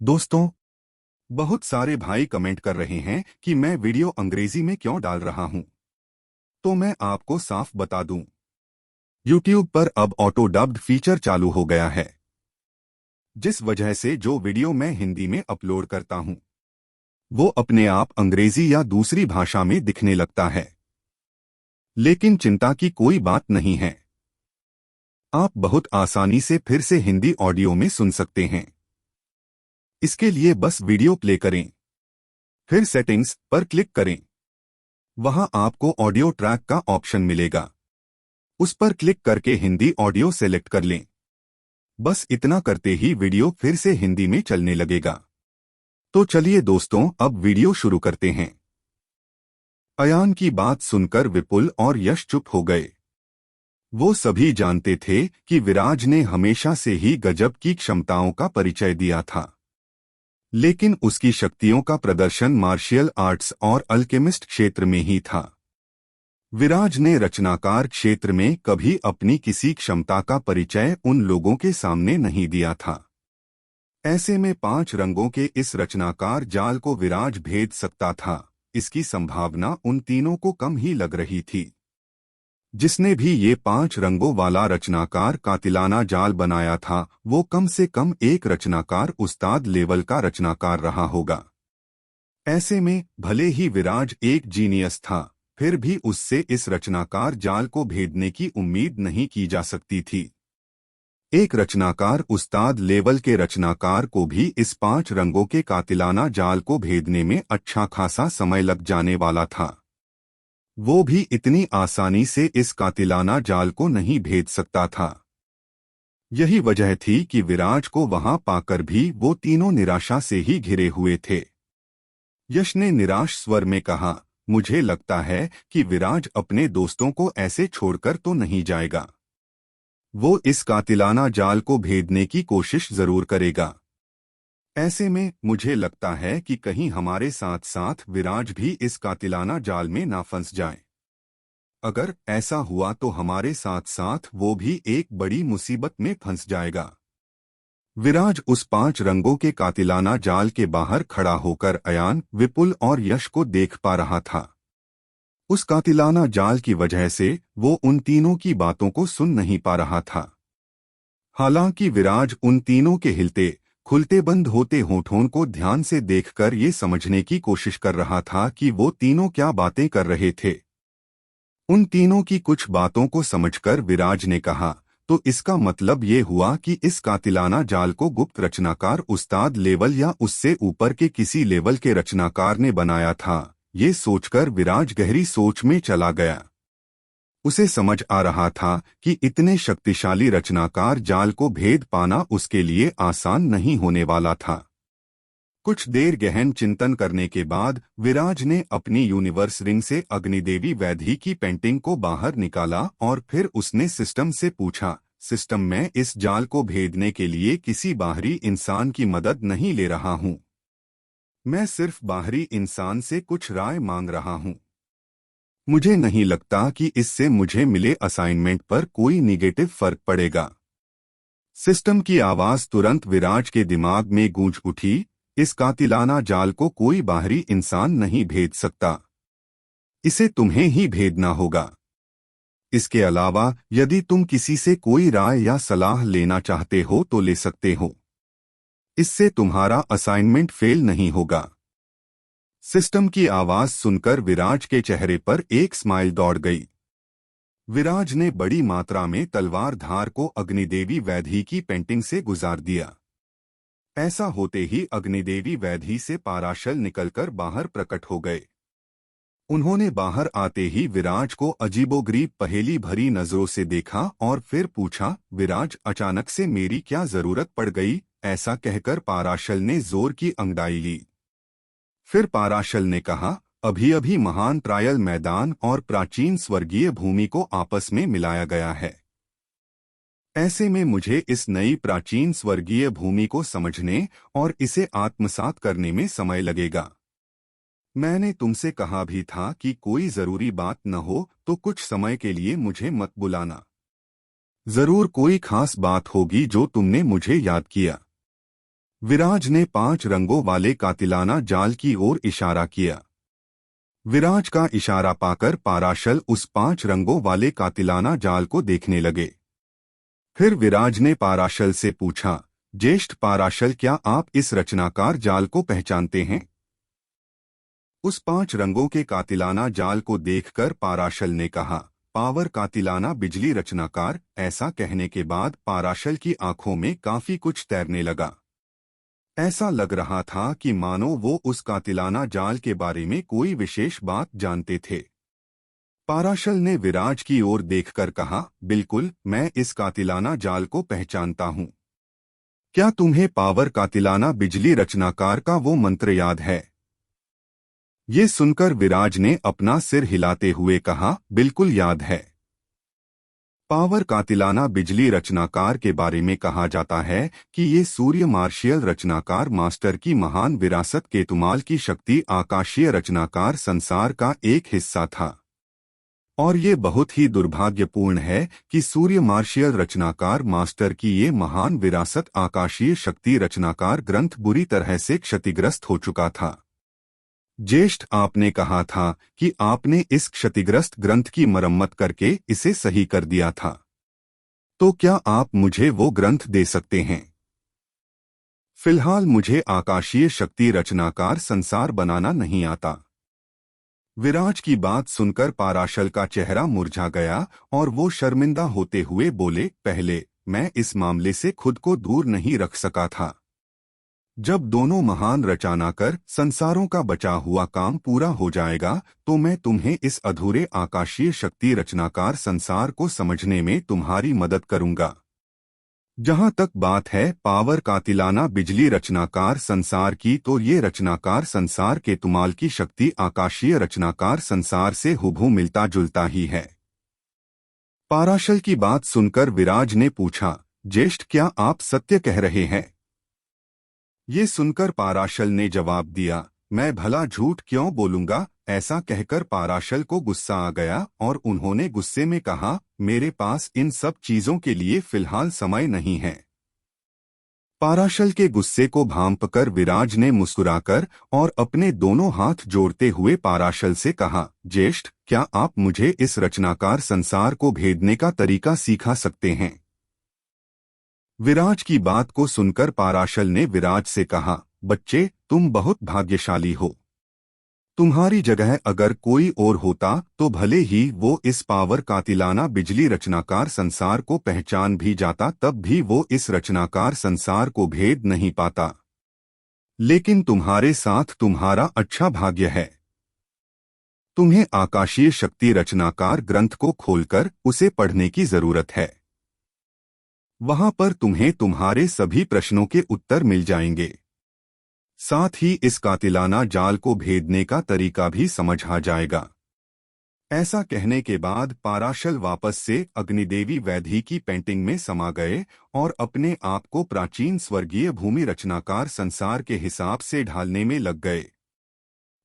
दोस्तों, बहुत सारे भाई कमेंट कर रहे हैं कि मैं वीडियो अंग्रेजी में क्यों डाल रहा हूं। तो मैं आपको साफ बता दूं, YouTube पर अब ऑटो डब्ड फीचर चालू हो गया है, जिस वजह से जो वीडियो मैं हिंदी में अपलोड करता हूं, वो अपने आप अंग्रेजी या दूसरी भाषा में दिखने लगता है। लेकिन चिंता की कोई बात नहीं है, आप बहुत आसानी से फिर से हिंदी ऑडियो में सुन सकते हैं। इसके लिए बस वीडियो प्ले करें, फिर सेटिंग्स पर क्लिक करें। वहां आपको ऑडियो ट्रैक का ऑप्शन मिलेगा, उस पर क्लिक करके हिंदी ऑडियो सेलेक्ट कर लें। बस इतना करते ही वीडियो फिर से हिंदी में चलने लगेगा। तो चलिए दोस्तों, अब वीडियो शुरू करते हैं। अयान की बात सुनकर विपुल और यश चुप हो गए। वो सभी जानते थे कि विराज ने हमेशा से ही गजब की क्षमताओं का परिचय दिया था, लेकिन उसकी शक्तियों का प्रदर्शन मार्शियल आर्ट्स और अल्केमिस्ट क्षेत्र में ही था। विराज ने रचनाकार क्षेत्र में कभी अपनी किसी क्षमता का परिचय उन लोगों के सामने नहीं दिया था। ऐसे में 5 रंगों के इस रचनाकार जाल को विराज भेद सकता था, इसकी संभावना उन तीनों को कम ही लग रही थी। जिसने भी ये 5 रंगों वाला रचनाकार कातिलाना जाल बनाया था, वो कम से कम एक रचनाकार उस्ताद लेवल का रचनाकार रहा होगा। ऐसे में भले ही विराज एक जीनियस था, फिर भी उससे इस रचनाकार जाल को भेदने की उम्मीद नहीं की जा सकती थी। एक रचनाकार उस्ताद लेवल के रचनाकार को भी इस 5 रंगों के कातिलाना जाल को भेदने में अच्छा खासा समय लग जाने वाला था। वो भी इतनी आसानी से इस कातिलाना जाल को नहीं भेद सकता था। यही वजह थी कि विराज को वहां पाकर भी वो तीनों निराशा से ही घिरे हुए थे। यश ने निराश स्वर में कहा, मुझे लगता है कि विराज अपने दोस्तों को ऐसे छोड़कर तो नहीं जाएगा। वो इस कातिलाना जाल को भेदने की कोशिश जरूर करेगा। ऐसे में मुझे लगता है कि कहीं हमारे साथ साथ विराज भी इस कातिलाना जाल में ना फंस जाए। अगर ऐसा हुआ तो हमारे साथ साथ वो भी एक बड़ी मुसीबत में फंस जाएगा। विराज उस 5 रंगों के कातिलाना जाल के बाहर खड़ा होकर अयान, विपुल और यश को देख पा रहा था। उस कातिलाना जाल की वजह से वो उन तीनों की बातों को सुन नहीं पा रहा था। हालांकि विराज उन तीनों के हिलते खुलते बंद होते होठों को ध्यान से देखकर ये समझने की कोशिश कर रहा था कि वो तीनों क्या बातें कर रहे थे। उन तीनों की कुछ बातों को समझकर विराज ने कहा, तो इसका मतलब ये हुआ कि इस कातिलाना जाल को गुप्त रचनाकार उस्ताद लेवल या उससे ऊपर के किसी लेवल के रचनाकार ने बनाया था। ये सोचकर विराज गहरी सोच में चला गया। उसे समझ आ रहा था कि इतने शक्तिशाली रचनाकार जाल को भेद पाना उसके लिए आसान नहीं होने वाला था। कुछ देर गहन चिंतन करने के बाद विराज ने अपनी यूनिवर्स रिंग से अग्निदेवी वैधी की पेंटिंग को बाहर निकाला और फिर उसने सिस्टम से पूछा, सिस्टम, मैं इस जाल को भेदने के लिए किसी बाहरी इंसान की मदद नहीं ले रहा हूँ। मैं सिर्फ बाहरी इंसान से कुछ राय मांग रहा हूँ। मुझे नहीं लगता कि इससे मुझे मिले असाइनमेंट पर कोई निगेटिव फर्क पड़ेगा। सिस्टम की आवाज तुरंत विराज के दिमाग में गूंज उठी, इस कातिलाना जाल को कोई बाहरी इंसान नहीं भेद सकता। इसे तुम्हें ही भेदना होगा। इसके अलावा यदि तुम किसी से कोई राय या सलाह लेना चाहते हो तो ले सकते हो। इससे तुम्हारा असाइनमेंट फेल नहीं होगा। सिस्टम की आवाज सुनकर विराज के चेहरे पर एक स्माइल दौड़ गई। विराज ने बड़ी मात्रा में तलवार धार को अग्निदेवी वैधी की पेंटिंग से गुजार दिया। ऐसा होते ही अग्निदेवी वैधी से पाराशल निकलकर बाहर प्रकट हो गए। उन्होंने बाहर आते ही विराज को अजीबोगरीब पहेली भरी नजरों से देखा और फिर पूछा, विराज, अचानक से मेरी क्या जरूरत पड़ गई? ऐसा कहकर पाराशल ने जोर की अंगड़ाई ली। फिर पाराशल ने कहा, अभी अभी महान ट्रायल मैदान और प्राचीन स्वर्गीय भूमि को आपस में मिलाया गया है। ऐसे में मुझे इस नई प्राचीन स्वर्गीय भूमि को समझने और इसे आत्मसात करने में समय लगेगा। मैंने तुमसे कहा भी था कि कोई जरूरी बात न हो तो कुछ समय के लिए मुझे मत बुलाना। जरूर कोई खास बात होगी जो तुमने मुझे याद किया। विराज ने 5 रंगों वाले कातिलाना जाल की ओर इशारा किया। विराज का इशारा पाकर पाराशल उस 5 रंगों वाले कातिलाना जाल को देखने लगे। फिर विराज ने पाराशल से पूछा, ज्येष्ठ पाराशल, क्या आप इस रचनाकार जाल को पहचानते हैं? उस 5 रंगों के कातिलाना जाल को देखकर पाराशल ने कहा, पावर कातिलाना बिजली रचनाकार। ऐसा कहने के बाद पाराशल की आंखों में काफी कुछ तैरने लगा। ऐसा लग रहा था कि मानो वो उस कातिलाना जाल के बारे में कोई विशेष बात जानते थे। पाराशल ने विराज की ओर देखकर कहा, बिल्कुल, मैं इस कातिलाना जाल को पहचानता हूँ। क्या तुम्हें पावर कातिलाना बिजली रचनाकार का वो मंत्र याद है? ये सुनकर विराज ने अपना सिर हिलाते हुए कहा, बिल्कुल याद है। पावर कातिलाना बिजली रचनाकार के बारे में कहा जाता है कि ये सूर्य मार्शियल रचनाकार मास्टर की महान विरासत केतुमाल की शक्ति आकाशीय रचनाकार संसार का एक हिस्सा था। और ये बहुत ही दुर्भाग्यपूर्ण है कि सूर्य मार्शियल रचनाकार मास्टर की ये महान विरासत आकाशीय शक्ति रचनाकार ग्रंथ बुरी तरह से क्षतिग्रस्त हो चुका था। ज्येष्ठ, आपने कहा था कि आपने इस क्षतिग्रस्त ग्रंथ की मरम्मत करके इसे सही कर दिया था, तो क्या आप मुझे वो ग्रंथ दे सकते हैं? फिलहाल मुझे आकाशीय शक्ति रचनाकार संसार बनाना नहीं आता। विराज की बात सुनकर पाराशल का चेहरा मुरझा गया और वो शर्मिंदा होते हुए बोले, पहले मैं इस मामले से खुद को दूर नहीं रख सका था। जब दोनों महान रचनाकर संसारों का बचा हुआ काम पूरा हो जाएगा तो मैं तुम्हें इस अधूरे आकाशीय शक्ति रचनाकार संसार को समझने में तुम्हारी मदद करूंगा। जहां तक बात है पावर कातिलाना बिजली रचनाकार संसार की, तो ये रचनाकार संसार के तुमाल की शक्ति आकाशीय रचनाकार संसार से हुबहू मिलता जुलता ही है। पाराशल की बात सुनकर विराज ने पूछा, ज्येष्ठ, क्या आप सत्य कह रहे हैं? ये सुनकर पाराशल ने जवाब दिया, मैं भला झूठ क्यों बोलूंगा। ऐसा कहकर पाराशल को गुस्सा आ गया और उन्होंने गुस्से में कहा, मेरे पास इन सब चीजों के लिए फिलहाल समय नहीं है। पाराशल के गुस्से को भांपकर विराज ने मुस्कुराकर और अपने दोनों हाथ जोड़ते हुए पाराशल से कहा, ज्येष्ठ, क्या आप मुझे इस रचनाकार संसार को भेदने का तरीका सिखा सकते हैं? विराज की बात को सुनकर पाराशल ने विराज से कहा, बच्चे, तुम बहुत भाग्यशाली हो। तुम्हारी जगह अगर कोई और होता तो भले ही वो इस पावर कातिलाना बिजली रचनाकार संसार को पहचान भी जाता, तब भी वो इस रचनाकार संसार को भेद नहीं पाता। लेकिन तुम्हारे साथ तुम्हारा अच्छा भाग्य है। तुम्हें आकाशीय शक्ति रचनाकार ग्रंथ को खोलकर उसे पढ़ने की जरूरत है। वहां पर तुम्हें तुम्हारे सभी प्रश्नों के उत्तर मिल जाएंगे। साथ ही इस कातिलाना जाल को भेदने का तरीका भी समझ आ जाएगा। ऐसा कहने के बाद पाराशल वापस से अग्निदेवी वैधी की पेंटिंग में समा गए और अपने आप को प्राचीन स्वर्गीय भूमि रचनाकार संसार के हिसाब से ढालने में लग गए।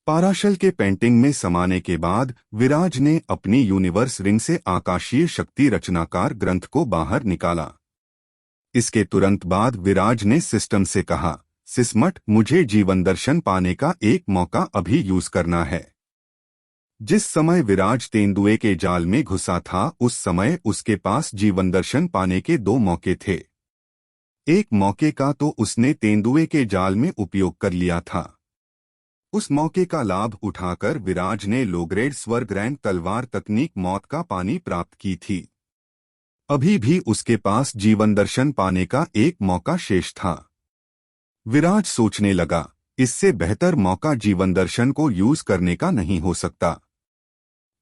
पाराशल के पेंटिंग में समाने के बाद विराज ने अपनी यूनिवर्स रिंग से आकाशीय शक्ति रचनाकार ग्रंथ को बाहर निकाला। इसके तुरंत बाद विराज ने सिस्टम से कहा, सिस्मट, मुझे जीवन दर्शन पाने का एक मौका अभी यूज करना है। जिस समय विराज तेंदुए के जाल में घुसा था उस समय उसके पास जीवन दर्शन पाने के 2 मौके थे। एक मौके का तो उसने तेंदुए के जाल में उपयोग कर लिया था। उस मौके का लाभ उठाकर विराज ने लोग्रेड स्वर्ग रैंक तलवार तकनीक मौत का पानी प्राप्त की थी। अभी भी उसके पास जीवन दर्शन पाने का एक मौका शेष था। विराज सोचने लगा, इससे बेहतर मौका जीवन दर्शन को यूज करने का नहीं हो सकता।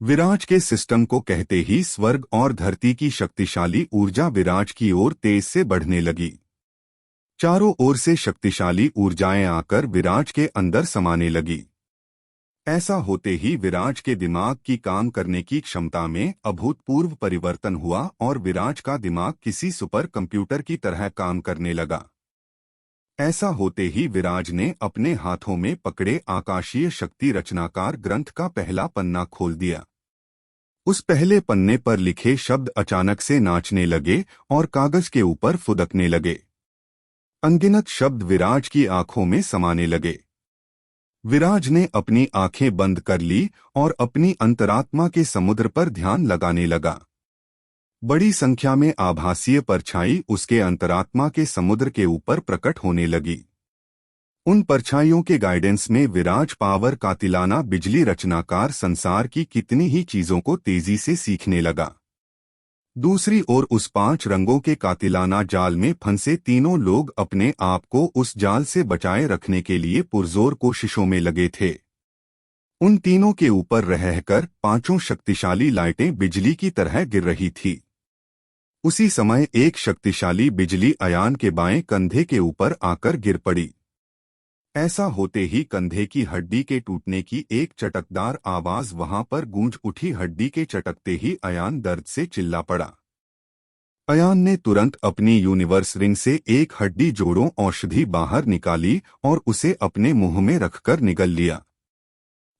विराज के सिस्टम को कहते ही स्वर्ग और धरती की शक्तिशाली ऊर्जा विराज की ओर तेज से बढ़ने लगी। चारों ओर से शक्तिशाली ऊर्जाएं आकर विराज के अंदर समाने लगी। ऐसा होते ही विराज के दिमाग की काम करने की क्षमता में अभूतपूर्व परिवर्तन हुआ और विराज का दिमाग किसी सुपर कंप्यूटर की तरह काम करने लगा। ऐसा होते ही विराज ने अपने हाथों में पकड़े आकाशीय शक्ति रचनाकार ग्रंथ का पहला पन्ना खोल दिया। उस पहले पन्ने पर लिखे शब्द अचानक से नाचने लगे और कागज के ऊपर फुदकने लगे। अनगिनत शब्द विराज की आंखों में समाने लगे। विराज ने अपनी आंखें बंद कर ली और अपनी अंतरात्मा के समुद्र पर ध्यान लगाने लगा। बड़ी संख्या में आभासीय परछाई उसके अंतरात्मा के समुद्र के ऊपर प्रकट होने लगी। उन परछाइयों के गाइडेंस में विराज पावर कातिलाना बिजली रचनाकार संसार की कितनी ही चीजों को तेजी से सीखने लगा। दूसरी ओर उस 5 रंगों के कातिलाना जाल में फंसे तीनों लोग अपने आप को उस जाल से बचाए रखने के लिए पुरजोर कोशिशों में लगे थे। उन तीनों के ऊपर रहकर 5 शक्तिशाली लाइटें बिजली की तरह गिर रही थी। उसी समय एक शक्तिशाली बिजली अयान के बाएं कंधे के ऊपर आकर गिर पड़ी। ऐसा होते ही कंधे की हड्डी के टूटने की एक चटकदार आवाज वहां पर गूंज उठी। हड्डी के चटकते ही अयान दर्द से चिल्ला पड़ा। अयान ने तुरंत अपनी यूनिवर्स रिंग से एक हड्डी जोड़ों औषधि बाहर निकाली और उसे अपने मुंह में रखकर निगल लिया।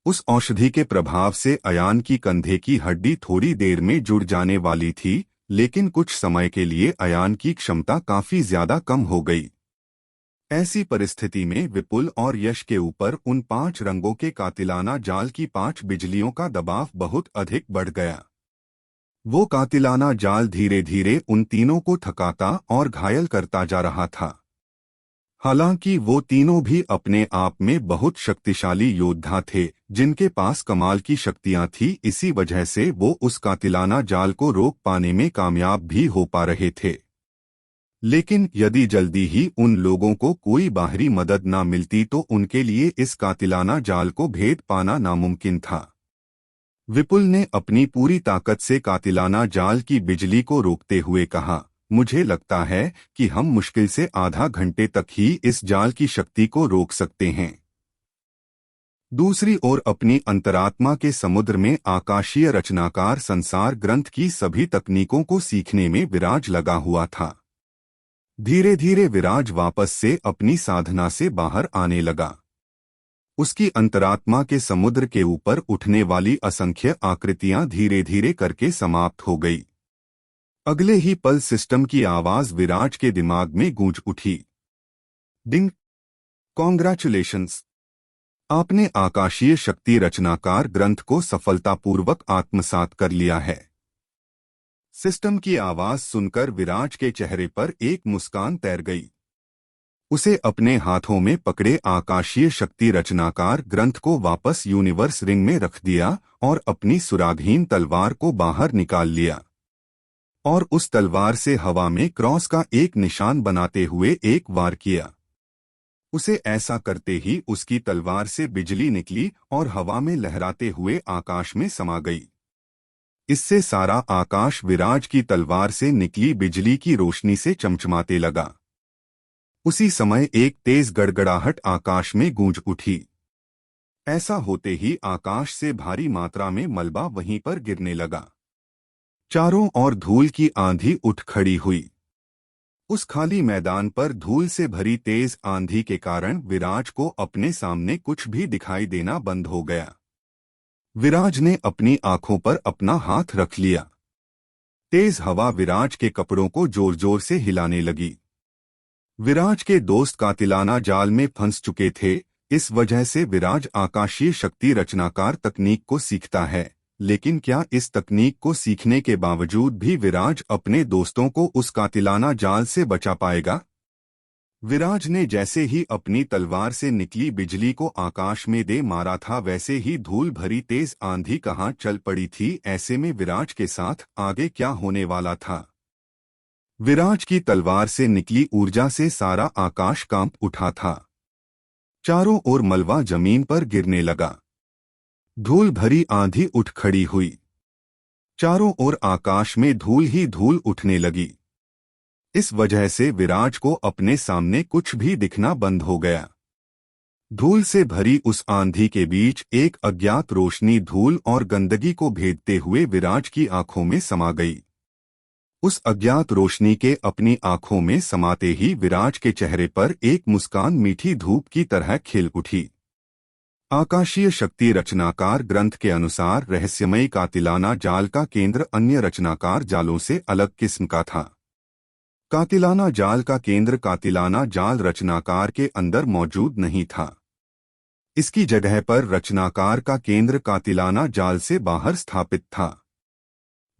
उस औषधि के प्रभाव से अयान की कंधे की हड्डी थोड़ी देर में जुड़ जाने वाली थी, लेकिन कुछ समय के लिए अयान की क्षमता काफी ज्यादा कम हो गई। ऐसी परिस्थिति में विपुल और यश के ऊपर उन 5 रंगों के कातिलाना जाल की 5 बिजलियों का दबाव बहुत अधिक बढ़ गया। वो कातिलाना जाल धीरे धीरे उन तीनों को थकाता और घायल करता जा रहा था। हालांकि वो तीनों भी अपने आप में बहुत शक्तिशाली योद्धा थे, जिनके पास कमाल की शक्तियां थी। इसी वजह से वो उस कातिलाना जाल को रोक पाने में कामयाब भी हो पा रहे थे। लेकिन यदि जल्दी ही उन लोगों को कोई बाहरी मदद न मिलती तो उनके लिए इस कातिलाना जाल को भेद पाना नामुमकिन था। विपुल ने अपनी पूरी ताकत से कातिलाना जाल की बिजली को रोकते हुए कहा, मुझे लगता है कि हम मुश्किल से आधा घंटे तक ही इस जाल की शक्ति को रोक सकते हैं। दूसरी ओर अपनी अंतरात्मा के समुद्र में आकाशीय रचनाकार संसार ग्रंथ की सभी तकनीकों को सीखने में विराज लगा हुआ था। धीरे धीरे विराज वापस से अपनी साधना से बाहर आने लगा। उसकी अंतरात्मा के समुद्र के ऊपर उठने वाली असंख्य आकृतियां धीरे धीरे करके समाप्त हो गई। अगले ही पल सिस्टम की आवाज विराज के दिमाग में गूंज उठी। डिंग! कॉन्ग्रेचुलेशंस! आपने आकाशीय शक्ति रचनाकार ग्रंथ को सफलतापूर्वक आत्मसात कर लिया है। सिस्टम की आवाज सुनकर विराज के चेहरे पर एक मुस्कान तैर गई। उसे अपने हाथों में पकड़े आकाशीय शक्ति रचनाकार ग्रंथ को वापस यूनिवर्स रिंग में रख दिया और अपनी सुरागहीन तलवार को बाहर निकाल लिया और उस तलवार से हवा में क्रॉस का एक निशान बनाते हुए एक वार किया। उसे ऐसा करते ही उसकी तलवार से बिजली निकली और हवा में लहराते हुए आकाश में समा गई। इससे सारा आकाश विराज की तलवार से निकली बिजली की रोशनी से चमचमाते लगा। उसी समय एक तेज गड़गड़ाहट आकाश में गूंज उठी। ऐसा होते ही आकाश से भारी मात्रा में मलबा वहीं पर गिरने लगा। चारों ओर धूल की आंधी उठ खड़ी हुई। उस खाली मैदान पर धूल से भरी तेज आंधी के कारण विराज को अपने सामने कुछ भी दिखाई देना बंद हो गया। विराज ने अपनी आंखों पर अपना हाथ रख लिया। तेज हवा विराज के कपड़ों को जोर जोर से हिलाने लगी। विराज के दोस्त कातिलाना जाल में फंस चुके थे। इस वजह से विराज आकाशीय शक्ति रचनाकार तकनीक को सीखता है, लेकिन क्या इस तकनीक को सीखने के बावजूद भी विराज अपने दोस्तों को उस कातिलाना जाल से बचा पाएगा? विराज ने जैसे ही अपनी तलवार से निकली बिजली को आकाश में दे मारा था, वैसे ही धूल भरी तेज आंधी कहाँ चल पड़ी थी। ऐसे में विराज के साथ आगे क्या होने वाला था? विराज की तलवार से निकली ऊर्जा से सारा आकाश कांप उठा था। चारों ओर मलबा जमीन पर गिरने लगा। धूल भरी आंधी उठ खड़ी हुई। चारों ओर आकाश में धूल ही धूल उठने लगी। इस वजह से विराज को अपने सामने कुछ भी दिखना बंद हो गया। धूल से भरी उस आंधी के बीच एक अज्ञात रोशनी धूल और गंदगी को भेदते हुए विराज की आंखों में समा गई। उस अज्ञात रोशनी के अपनी आंखों में समाते ही विराज के चेहरे पर एक मुस्कान मीठी धूप की तरह खिल उठी। आकाशीय शक्ति रचनाकार ग्रंथ के अनुसार रहस्यमयी कातिलाना जाल का केंद्र अन्य रचनाकार जालों से अलग किस्म का था। कातिलाना जाल का केंद्र कातिलाना जाल रचनाकार के अंदर मौजूद नहीं था। इसकी जगह पर रचनाकार का केंद्र कातिलाना जाल से बाहर स्थापित था।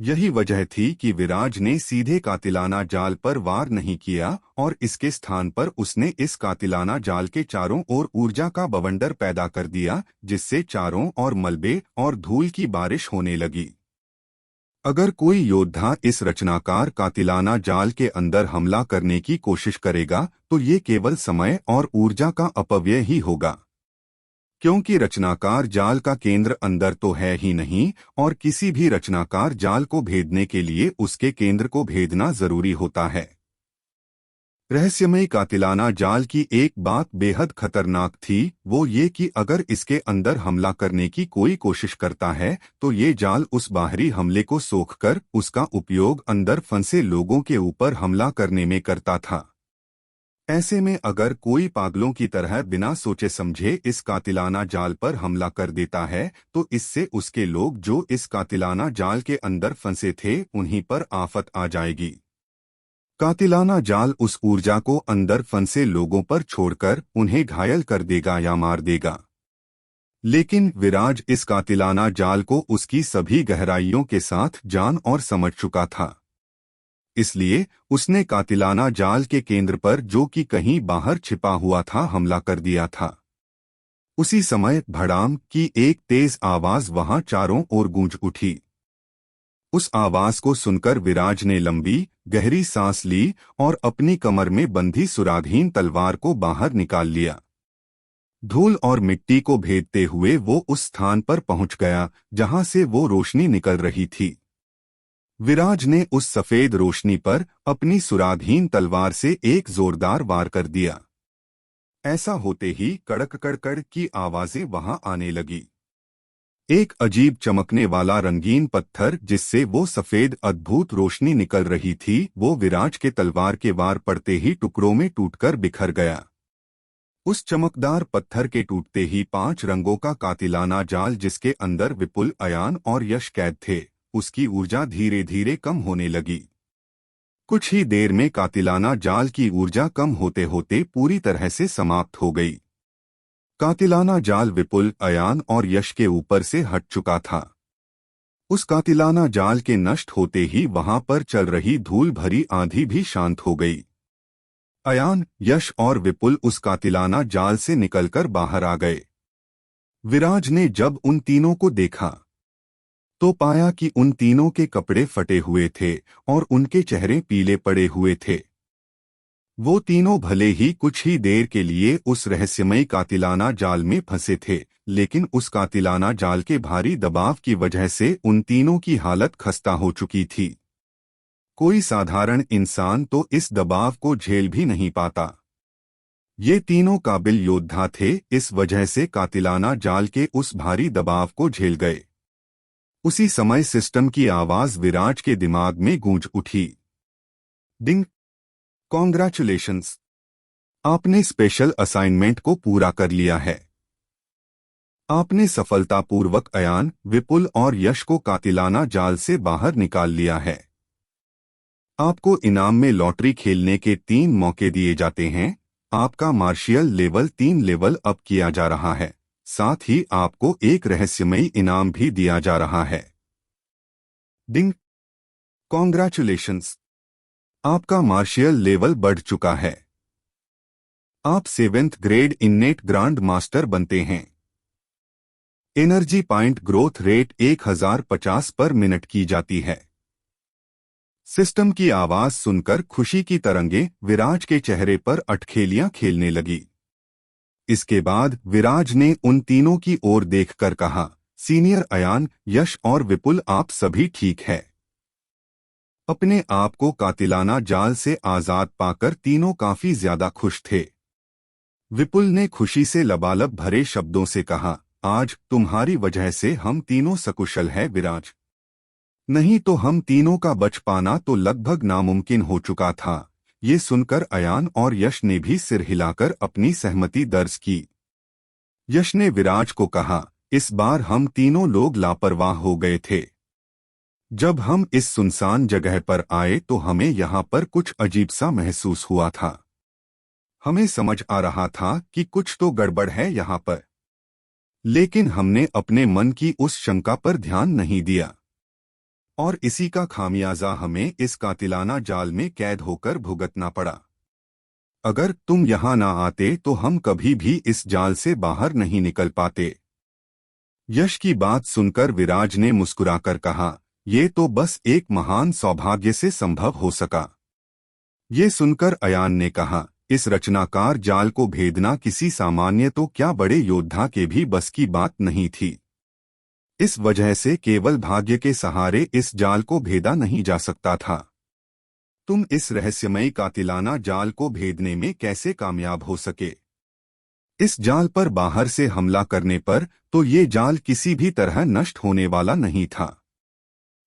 यही वजह थी कि विराज ने सीधे कातिलाना जाल पर वार नहीं किया और इसके स्थान पर उसने इस कातिलाना जाल के चारों ओर ऊर्जा का बवंडर पैदा कर दिया, जिससे चारों ओर मलबे और धूल की बारिश होने लगी। अगर कोई योद्धा इस रचनाकार कातिलाना जाल के अंदर हमला करने की कोशिश करेगा तो ये केवल समय और ऊर्जा का अपव्यय ही होगा, क्योंकि रचनाकार जाल का केंद्र अंदर तो है ही नहीं और किसी भी रचनाकार जाल को भेदने के लिए उसके केंद्र को भेदना जरूरी होता है। रहस्यमय कातिलाना जाल की एक बात बेहद खतरनाक थी, वो ये कि अगर इसके अंदर हमला करने की कोई कोशिश करता है तो ये जाल उस बाहरी हमले को सोखकर उसका उपयोग अंदर फंसे लोगों के ऊपर हमला करने में करता था। ऐसे में अगर कोई पागलों की तरह बिना सोचे समझे इस कातिलाना जाल पर हमला कर देता है तो इससे उसके लोग जो इस कातिलाना जाल के अंदर फंसे थे उन्हीं पर आफत आ जाएगी। कातिलाना जाल उस ऊर्जा को अंदर फंसे लोगों पर छोड़कर उन्हें घायल कर देगा या मार देगा। लेकिन विराज इस कातिलाना जाल को उसकी सभी गहराइयों के साथ जान और समझ चुका था। इसलिए उसने कातिलाना जाल के केंद्र पर, जो कि कहीं बाहर छिपा हुआ था, हमला कर दिया था। उसी समय भड़ाम की एक तेज आवाज वहां चारों ओर गूंज उठी। उस आवाज को सुनकर विराज ने लंबी गहरी सांस ली और अपनी कमर में बंधी सुरागहीन तलवार को बाहर निकाल लिया। धूल और मिट्टी को भेदते हुए वो उस स्थान पर पहुंच गया जहां से वो रोशनी निकल रही थी। विराज ने उस सफेद रोशनी पर अपनी सुरागहीन तलवार से एक जोरदार वार कर दिया। ऐसा होते ही कड़क कड़कड़ की आवाजें वहां आने लगी। एक अजीब चमकने वाला रंगीन पत्थर जिससे वो सफेद अद्भुत रोशनी निकल रही थी, वो विराज के तलवार के वार पड़ते ही टुकड़ों में टूटकर बिखर गया। उस चमकदार पत्थर के टूटते ही 5 रंगों का कातिलाना जाल, जिसके अंदर विपुल, अयान और यश कैद थे, उसकी ऊर्जा धीरे धीरे कम होने लगी। कुछ ही देर में कातिलाना जाल की ऊर्जा कम होते होते पूरी तरह से समाप्त हो गई। कातिलाना जाल विपुल, अयान और यश के ऊपर से हट चुका था। उस कातिलाना जाल के नष्ट होते ही वहां पर चल रही धूल भरी आंधी भी शांत हो गई। अयान, यश और विपुल उस कातिलाना जाल से निकलकर बाहर आ गए। विराज ने जब उन तीनों को देखा तो पाया कि उन तीनों के कपड़े फटे हुए थे और उनके चेहरे पीले पड़े हुए थे। वो तीनों भले ही कुछ ही देर के लिए उस रहस्यमयी कातिलाना जाल में फंसे थे, लेकिन उस कातिलाना जाल के भारी दबाव की वजह से उन तीनों की हालत खस्ता हो चुकी थी। कोई साधारण इंसान तो इस दबाव को झेल भी नहीं पाता। ये तीनों काबिल योद्धा थे, इस वजह से कातिलाना जाल के उस भारी दबाव को झेल गए। उसी समय सिस्टम की आवाज विराज के दिमाग में गूंज उठी। डिंग! कॉन्ग्रेचुलेशंस! आपने स्पेशल असाइनमेंट को पूरा कर लिया है। आपने सफलतापूर्वक अयान, विपुल और यश को कातिलाना जाल से बाहर निकाल लिया है। आपको इनाम में लॉटरी खेलने के 3 मौके दिए जाते हैं। आपका मार्शियल लेवल 3 लेवल अप किया जा रहा है। साथ ही आपको एक रहस्यमयी इनाम भी दिया जा रहा है। डिंग! कॉन्ग्रेचुलेशंस! आपका मार्शियल लेवल बढ़ चुका है। आप 7th grade innate grand master बनते हैं। एनर्जी पॉइंट ग्रोथ रेट 1050 पर मिनट की जाती है। सिस्टम की आवाज सुनकर खुशी की तरंगें विराज के चेहरे पर अटखेलियां खेलने लगी। इसके बाद विराज ने उन तीनों की ओर देखकर कहा, सीनियर अयान, यश और विपुल, आप सभी ठीक है? अपने आप को कातिलाना जाल से आजाद पाकर तीनों काफी ज्यादा खुश थे। विपुल ने खुशी से लबालब भरे शब्दों से कहा, आज तुम्हारी वजह से हम तीनों सकुशल हैं विराज। नहीं तो हम तीनों का बच पाना तो लगभग नामुमकिन हो चुका था। ये सुनकर अयान और यश ने भी सिर हिलाकर अपनी सहमति दर्ज की। यश ने विराज को कहा, इस बार हम तीनों लोग लापरवाह हो गए थे। जब हम इस सुनसान जगह पर आए तो हमें यहाँ पर कुछ अजीब सा महसूस हुआ था। हमें समझ आ रहा था कि कुछ तो गड़बड़ है यहाँ पर, लेकिन हमने अपने मन की उस शंका पर ध्यान नहीं दिया और इसी का खामियाजा हमें इस कातिलाना जाल में कैद होकर भुगतना पड़ा। अगर तुम यहाँ ना आते तो हम कभी भी इस जाल से बाहर नहीं निकल पाते। यश की बात सुनकर विराज ने मुस्कुराकर कहा, ये तो बस एक महान सौभाग्य से संभव हो सका। ये सुनकर अयान ने कहा, इस रचनाकार जाल को भेदना किसी सामान्य तो क्या बड़े योद्धा के भी बस की बात नहीं थी। इस वजह से केवल भाग्य के सहारे इस जाल को भेदा नहीं जा सकता था। तुम इस रहस्यमयी कातिलाना जाल को भेदने में कैसे कामयाब हो सके? इस जाल पर बाहर से हमला करने पर तो ये जाल किसी भी तरह नष्ट होने वाला नहीं था।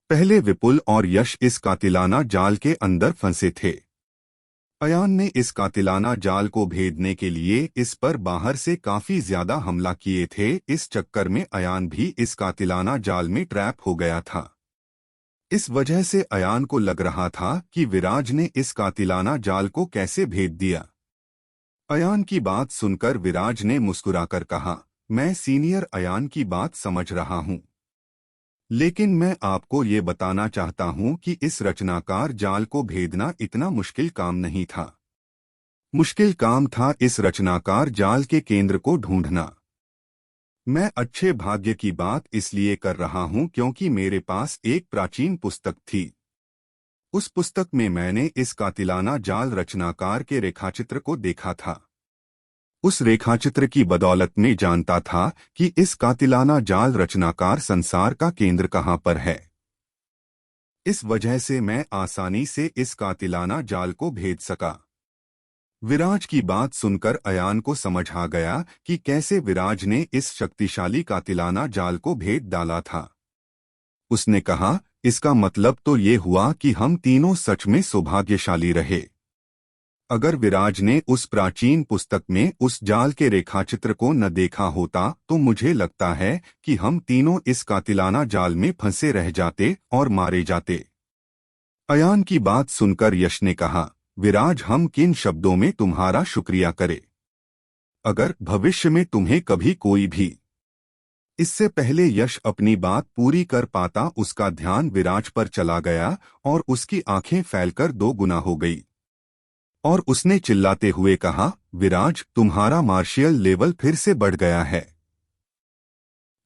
पहले विपुल और यश इस कातिलाना जाल के अंदर फंसे थे। अयान ने इस कातिलाना जाल को भेदने के लिए इस पर बाहर से काफी ज्यादा हमला किए थे। इस चक्कर में अयान भी इस कातिलाना जाल में ट्रैप हो गया था। इस वजह से अयान को लग रहा था कि विराज ने इस कातिलाना जाल को कैसे भेद दिया। अयान की बात सुनकर विराज ने मुस्कुराकर कहा, मैं सीनियर अयान की बात समझ रहा हूं, लेकिन मैं आपको ये बताना चाहता हूं कि इस रचनाकार जाल को भेदना इतना मुश्किल काम नहीं था। मुश्किल काम था इस रचनाकार जाल के केंद्र को ढूंढना। मैं अच्छे भाग्य की बात इसलिए कर रहा हूं क्योंकि मेरे पास एक प्राचीन पुस्तक थी। उस पुस्तक में मैंने इस कातिलाना जाल रचनाकार के रेखाचित्र को देखा था। उस रेखाचित्र की बदौलत में जानता था कि इस कातिलाना जाल रचनाकार संसार का केंद्र कहां पर है। इस वजह से मैं आसानी से इस कातिलाना जाल को भेद सका। विराज की बात सुनकर अयान को समझ आ गया कि कैसे विराज ने इस शक्तिशाली कातिलाना जाल को भेद डाला था। उसने कहा, इसका मतलब तो ये हुआ कि हम तीनों सच में सौभाग्यशाली रहे। अगर विराज ने उस प्राचीन पुस्तक में उस जाल के रेखाचित्र को न देखा होता तो मुझे लगता है कि हम तीनों इस कातिलाना जाल में फंसे रह जाते और मारे जाते। अयान की बात सुनकर यश ने कहा, विराज, हम किन शब्दों में तुम्हारा शुक्रिया करें। अगर भविष्य में तुम्हें कभी कोई भी। इससे पहले यश अपनी बात पूरी कर पाता उसका ध्यान विराज पर चला गया और उसकी आंखें फैलकर दो गुना हो गई और उसने चिल्लाते हुए कहा, विराज, तुम्हारा मार्शियल लेवल फिर से बढ़ गया है।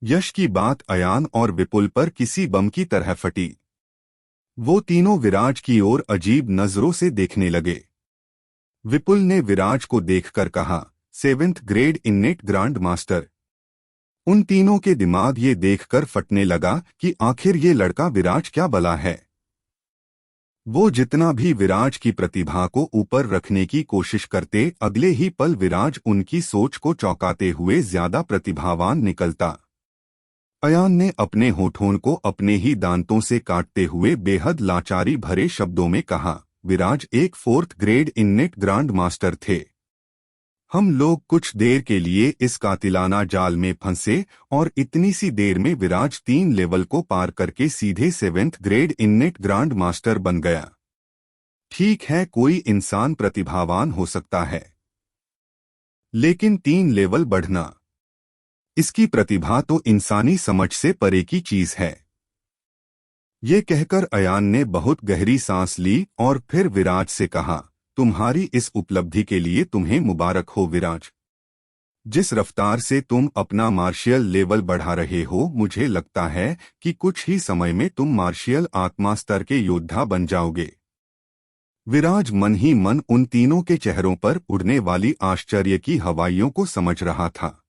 यश की बात अयान और विपुल पर किसी बम की तरह फटी। वो तीनों विराज की ओर अजीब नजरों से देखने लगे। विपुल ने विराज को देखकर कहा, 7th grade innate grand master. उन तीनों के दिमाग ये देखकर फटने लगा कि आखिर ये लड़का विराज क्या बला है। वो जितना भी विराज की प्रतिभा को ऊपर रखने की कोशिश करते, अगले ही पल विराज उनकी सोच को चौंकाते हुए ज्यादा प्रतिभावान निकलता। अयान ने अपने होठों को अपने ही दांतों से काटते हुए बेहद लाचारी भरे शब्दों में कहा, विराज एक 4th grade innate grand master थे। हम लोग कुछ देर के लिए इस कातिलाना जाल में फंसे और इतनी सी देर में विराज 3 लेवल को पार करके सीधे 7th grade innate grand master बन गया। ठीक है, कोई इंसान प्रतिभावान हो सकता है, लेकिन 3 लेवल बढ़ना, इसकी प्रतिभा तो इंसानी समझ से परे की चीज है। ये कहकर अयान ने बहुत गहरी सांस ली और फिर विराज से कहा, तुम्हारी इस उपलब्धि के लिए तुम्हें मुबारक हो विराज। जिस रफ्तार से तुम अपना मार्शियल लेवल बढ़ा रहे हो, मुझे लगता है कि कुछ ही समय में तुम मार्शियल आत्मा स्तर के योद्धा बन जाओगे। विराज मन ही मन उन तीनों के चेहरों पर उड़ने वाली आश्चर्य की हवाइयों को समझ रहा था।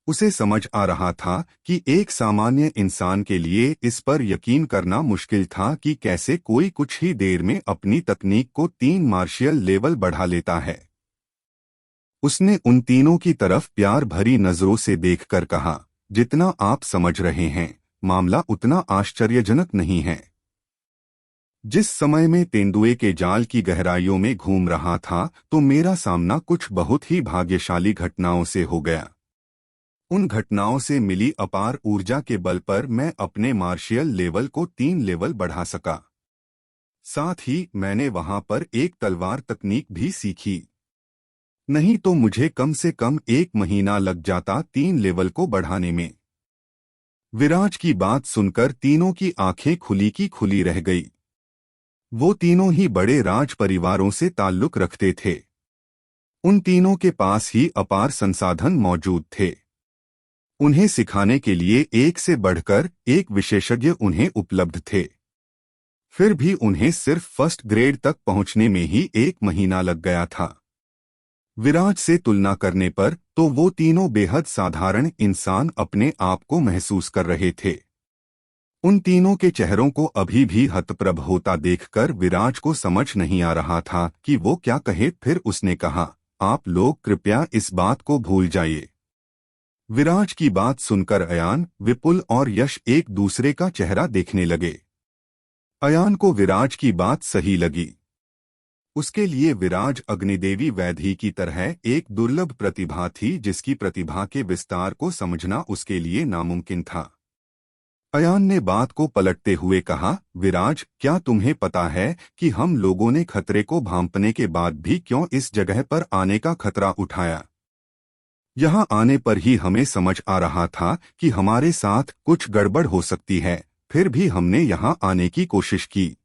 उसे समझ आ रहा था कि एक सामान्य इंसान के लिए इस पर यकीन करना मुश्किल था कि कैसे कोई कुछ ही देर में अपनी तकनीक को 3 मार्शियल लेवल बढ़ा लेता है। उसने उन तीनों की तरफ प्यार भरी नजरों से देखकर कहा, जितना आप समझ रहे हैं, मामला उतना आश्चर्यजनक नहीं है। जिस समय में तेंदुए के जाल की गहराइयों में घूम रहा था तो मेरा सामना कुछ बहुत ही भाग्यशाली घटनाओं से हो गया। उन घटनाओं से मिली अपार ऊर्जा के बल पर मैं अपने मार्शियल लेवल को 3 लेवल बढ़ा सका। साथ ही मैंने वहां पर एक तलवार तकनीक भी सीखी। नहीं तो मुझे कम से कम 1 महीना लग जाता 3 लेवल को बढ़ाने में। विराज की बात सुनकर तीनों की आंखें खुली की खुली रह गई। वो तीनों ही बड़े राज परिवारों से ताल्लुक रखते थे। उन तीनों के पास ही अपार संसाधन मौजूद थे। उन्हें सिखाने के लिए एक से बढ़कर एक विशेषज्ञ उन्हें उपलब्ध थे। फिर भी उन्हें सिर्फ फर्स्ट ग्रेड तक पहुंचने में ही 1 महीना लग गया था। विराज से तुलना करने पर तो वो तीनों बेहद साधारण इंसान अपने आप को महसूस कर रहे थे। उन तीनों के चेहरों को अभी भी हतप्रभ होता देखकर विराज को समझ नहीं आ रहा था कि वो क्या कहे। फिर उसने कहा, आप लोग कृपया इस बात को भूल जाइए। विराज की बात सुनकर अयान, विपुल और यश एक दूसरे का चेहरा देखने लगे। अयान को विराज की बात सही लगी। उसके लिए विराज अग्निदेवी वैधी की तरह एक दुर्लभ प्रतिभा थी, जिसकी प्रतिभा के विस्तार को समझना उसके लिए नामुमकिन था। अयान ने बात को पलटते हुए कहा, विराज, क्या तुम्हें पता है कि हम लोगों ने खतरे को भांपने के बाद भी क्यों इस जगह पर आने का खतरा उठाया? यहाँ आने पर ही हमें समझ आ रहा था कि हमारे साथ कुछ गड़बड़ हो सकती है, फिर भी हमने यहाँ आने की कोशिश की।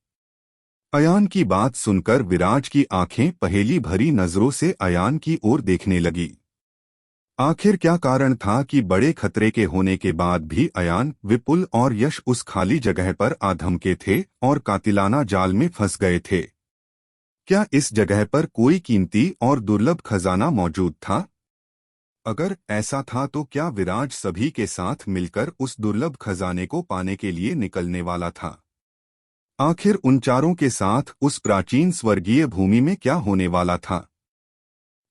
अयान की बात सुनकर विराज की आंखें पहेली भरी नजरों से अयान की ओर देखने लगी। आखिर क्या कारण था कि बड़े खतरे के होने के बाद भी अयान, विपुल और यश उस खाली जगह पर आधमके थे और कातिलाना जाल में फंस गए थे? क्या इस जगह पर कोई कीमती और दुर्लभ खजाना मौजूद था? अगर ऐसा था तो क्या विराज सभी के साथ मिलकर उस दुर्लभ खजाने को पाने के लिए निकलने वाला था? आखिर उन चारों के साथ उस प्राचीन स्वर्गीय भूमि में क्या होने वाला था?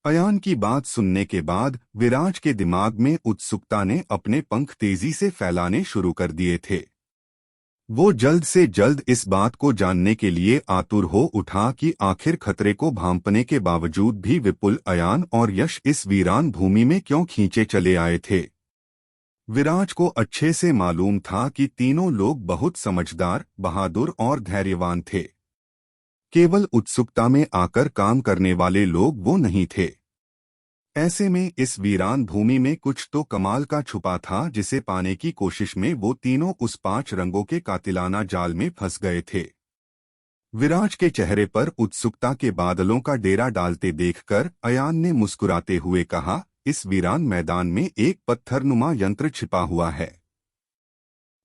अयान की बात सुनने के बाद विराज के दिमाग में उत्सुकता ने अपने पंख तेजी से फैलाने शुरू कर दिए थे। वो जल्द से जल्द इस बात को जानने के लिए आतुर हो उठा कि आखिर खतरे को भांपने के बावजूद भी विपुल, अयान और यश इस वीरान भूमि में क्यों खींचे चले आए थे। विराज को अच्छे से मालूम था कि तीनों लोग बहुत समझदार, बहादुर और धैर्यवान थे। केवल उत्सुकता में आकर काम करने वाले लोग वो नहीं थे। ऐसे में इस वीरान भूमि में कुछ तो कमाल का छुपा था, जिसे पाने की कोशिश में वो तीनों उस 5 रंगों के कातिलाना जाल में फंस गए थे। विराज के चेहरे पर उत्सुकता के बादलों का डेरा डालते देखकर अयान ने मुस्कुराते हुए कहा, इस वीरान मैदान में एक पत्थरनुमा यंत्र छिपा हुआ है।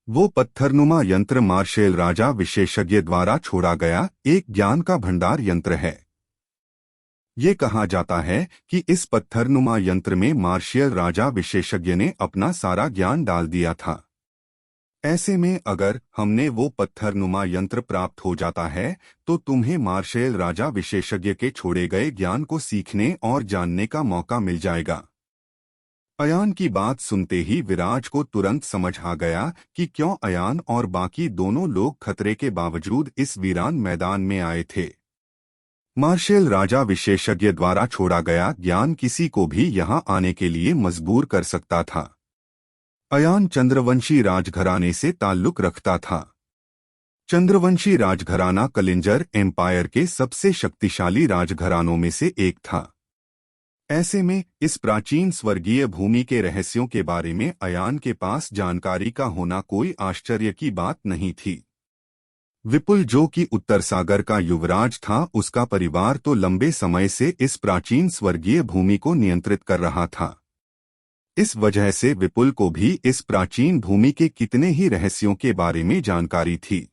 वो पत्थरनुमा यंत्र मार्शेल राजा विशेषज्ञ द्वारा छोड़ा गया एक ज्ञान का भंडार यंत्र है। ये कहा जाता है कि इस पत्थरनुमा यंत्र में मार्शियल राजा विशेषज्ञ ने अपना सारा ज्ञान डाल दिया था। ऐसे में अगर हमने वो पत्थरनुमा यंत्र प्राप्त हो जाता है तो तुम्हें मार्शियल राजा विशेषज्ञ के छोड़े गए ज्ञान को सीखने और जानने का मौका मिल जाएगा। अयान की बात सुनते ही विराज को तुरंत समझ आ गया कि क्यों अयान और बाकी दोनों लोग खतरे के बावजूद इस वीरान मैदान में आए थे। मार्शेल राजा विशेषज्ञ द्वारा छोड़ा गया ज्ञान किसी को भी यहां आने के लिए मजबूर कर सकता था। अयान चंद्रवंशी राजघराने से ताल्लुक रखता था। चंद्रवंशी राजघराना कलिंजर एम्पायर के सबसे शक्तिशाली राजघरानों में से एक था। ऐसे में इस प्राचीन स्वर्गीय भूमि के रहस्यों के बारे में अयान के पास जानकारी का होना कोई आश्चर्य की बात नहीं थी। विपुल, जो कि उत्तर सागर का युवराज था, उसका परिवार तो लंबे समय से इस प्राचीन स्वर्गीय भूमि को नियंत्रित कर रहा था। इस वजह से विपुल को भी इस प्राचीन भूमि के कितने ही रहस्यों के बारे में जानकारी थी।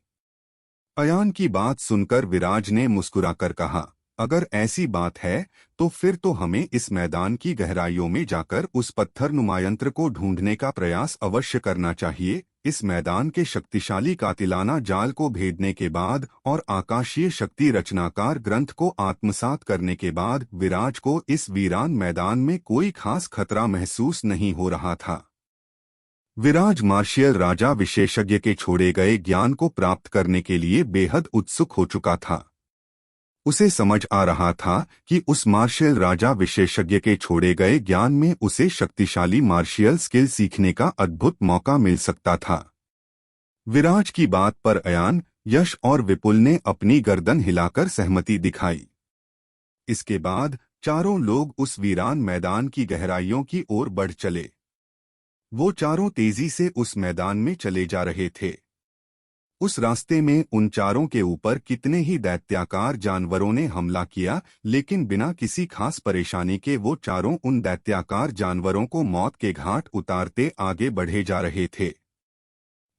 अयान की बात सुनकर विराज ने मुस्कुराकर कहा, अगर ऐसी बात है तो फिर तो हमें इस मैदान की गहराइयों में जाकर उस पत्थरनुमा यंत्र को ढूंढने का प्रयास अवश्य करना चाहिए। इस मैदान के शक्तिशाली कातिलाना जाल को भेदने के बाद और आकाशीय शक्ति रचनाकार ग्रंथ को आत्मसात करने के बाद विराज को इस वीरान मैदान में कोई खास खतरा महसूस नहीं हो रहा था। विराज मार्शियल राजा विशेषज्ञ के छोड़े गए ज्ञान को प्राप्त करने के लिए बेहद उत्सुक हो चुका था। उसे समझ आ रहा था कि उस मार्शियल राजा विशेषज्ञ के छोड़े गए ज्ञान में उसे शक्तिशाली मार्शियल स्किल सीखने का अद्भुत मौका मिल सकता था। विराज की बात पर अयान, यश और विपुल ने अपनी गर्दन हिलाकर सहमति दिखाई। इसके बाद चारों लोग उस वीरान मैदान की गहराइयों की ओर बढ़ चले। वो चारों तेजी से उस मैदान में चले जा रहे थे। उस रास्ते में उन चारों के ऊपर कितने ही दैत्याकार जानवरों ने हमला किया, लेकिन बिना किसी खास परेशानी के वो चारों उन दैत्याकार जानवरों को मौत के घाट उतारते आगे बढ़े जा रहे थे।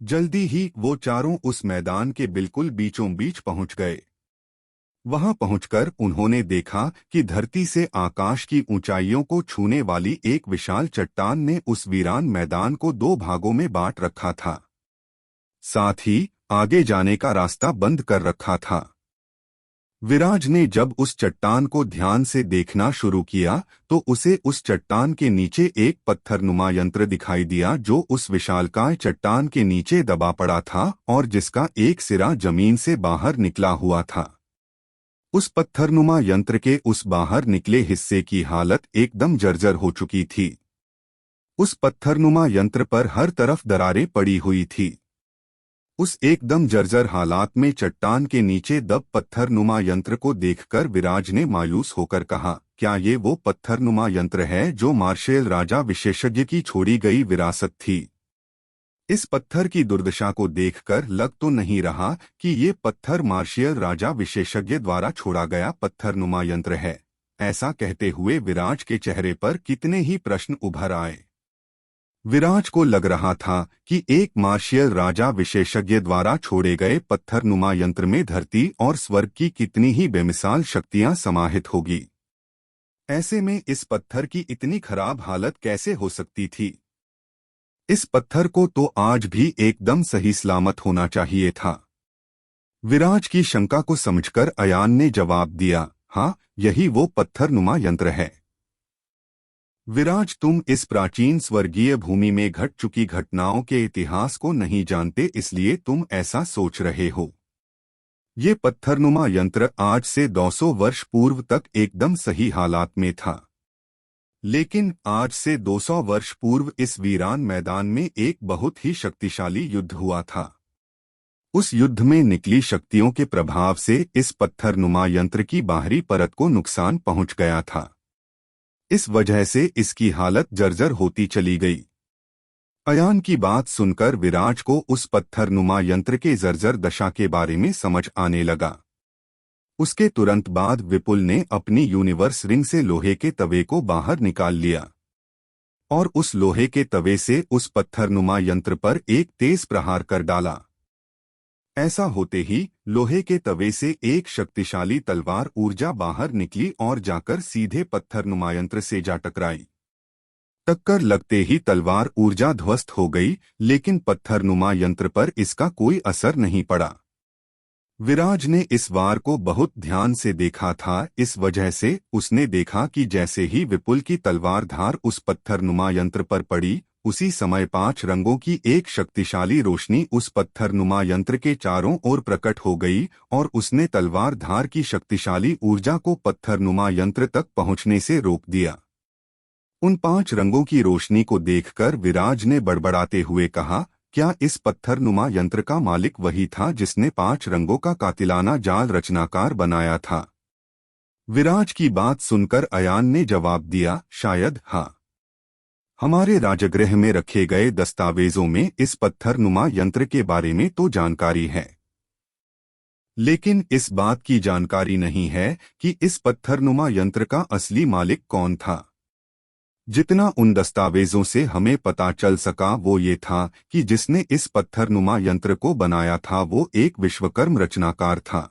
जल्दी ही वो चारों उस मैदान के बिल्कुल बीचों बीच पहुंच गए। वहां पहुंचकर उन्होंने देखा कि धरती से आकाश की ऊंचाइयों को छूने वाली एक विशाल चट्टान ने उस वीरान मैदान को दो भागों में बांट रखा था। साथ ही आगे जाने का रास्ता बंद कर रखा था। विराज ने जब उस चट्टान को ध्यान से देखना शुरू किया तो उसे उस चट्टान के नीचे एक पत्थरनुमा यंत्र दिखाई दिया जो उस विशालकाय चट्टान के नीचे दबा पड़ा था और जिसका एक सिरा जमीन से बाहर निकला हुआ था। उस पत्थरनुमा यंत्र के उस बाहर निकले हिस्से की हालत एकदम जर्जर हो चुकी थी। उस पत्थरनुमा यंत्र पर हर तरफ दरारें पड़ी हुई थी। उस एकदम जर्जर हालात में चट्टान के नीचे दब पत्थरनुमा यंत्र को देखकर विराज ने मायूस होकर कहा, क्या ये वो पत्थरनुमा यंत्र है जो मार्शियल राजा विशेषज्ञ की छोड़ी गई विरासत थी? इस पत्थर की दुर्दशा को देखकर लग तो नहीं रहा कि ये पत्थर मार्शियल राजा विशेषज्ञ द्वारा छोड़ा गया पत्थरनुमा यंत्र है। ऐसा कहते हुए विराज के चेहरे पर कितने ही प्रश्न उभर आए। विराज को लग रहा था कि एक मार्शियल राजा विशेषज्ञ द्वारा छोड़े गए पत्थरनुमा यंत्र में धरती और स्वर्ग की कितनी ही बेमिसाल शक्तियां समाहित होगी। ऐसे में इस पत्थर की इतनी खराब हालत कैसे हो सकती थी? इस पत्थर को तो आज भी एकदम सही सलामत होना चाहिए था। विराज की शंका को समझकर अयान ने जवाब दिया, हाँ, यही वो पत्थरनुमा यंत्र है। विराज, तुम इस प्राचीन स्वर्गीय भूमि में घट चुकी घटनाओं के इतिहास को नहीं जानते, इसलिए तुम ऐसा सोच रहे हो। ये पत्थरनुमा यंत्र आज से 200 वर्ष पूर्व तक एकदम सही हालात में था, लेकिन आज से 200 वर्ष पूर्व इस वीरान मैदान में एक बहुत ही शक्तिशाली युद्ध हुआ था। उस युद्ध में निकली शक्तियों के प्रभाव से इस पत्थरनुमा यंत्र की बाहरी परत को नुकसान पहुंच गया था। इस वजह से इसकी हालत जर्जर होती चली गई। अयान की बात सुनकर विराज को उस पत्थरनुमा यंत्र के जर्जर दशा के बारे में समझ आने लगा। उसके तुरंत बाद विपुल ने अपनी यूनिवर्स रिंग से लोहे के तवे को बाहर निकाल लिया और उस लोहे के तवे से उस पत्थरनुमा यंत्र पर एक तेज प्रहार कर डाला। ऐसा होते ही लोहे के तवे से एक शक्तिशाली तलवार ऊर्जा बाहर निकली और जाकर सीधे पत्थरनुमा यंत्र से जा टकराई। टक्कर लगते ही तलवार ऊर्जा ध्वस्त हो गई, लेकिन पत्थरनुमा यंत्र पर इसका कोई असर नहीं पड़ा। विराज ने इस वार को बहुत ध्यान से देखा था, इस वजह से उसने देखा कि जैसे ही विपुल की तलवार धार उस पत्थरनुमा यंत्र पर पड़ी, उसी समय 5 रंगों की एक शक्तिशाली रोशनी उस पत्थरनुमा यंत्र के चारों ओर प्रकट हो गई और उसने तलवार धार की शक्तिशाली ऊर्जा को पत्थरनुमा यंत्र तक पहुंचने से रोक दिया। उन 5 रंगों की रोशनी को देखकर विराज ने बड़बड़ाते हुए कहा, क्या इस पत्थरनुमा यंत्र का मालिक वही था जिसने 5 रंगों का कातिलाना जाल रचनाकार बनाया था? विराज की बात सुनकर अयान ने जवाब दिया, शायद हाँ। हमारे राजगृह में रखे गए दस्तावेजों में इस पत्थरनुमा यंत्र के बारे में तो जानकारी है, लेकिन इस बात की जानकारी नहीं है कि इस पत्थरनुमा यंत्र का असली मालिक कौन था। जितना उन दस्तावेजों से हमें पता चल सका वो ये था कि जिसने इस पत्थरनुमा यंत्र को बनाया था वो एक विश्वकर्म रचनाकार था।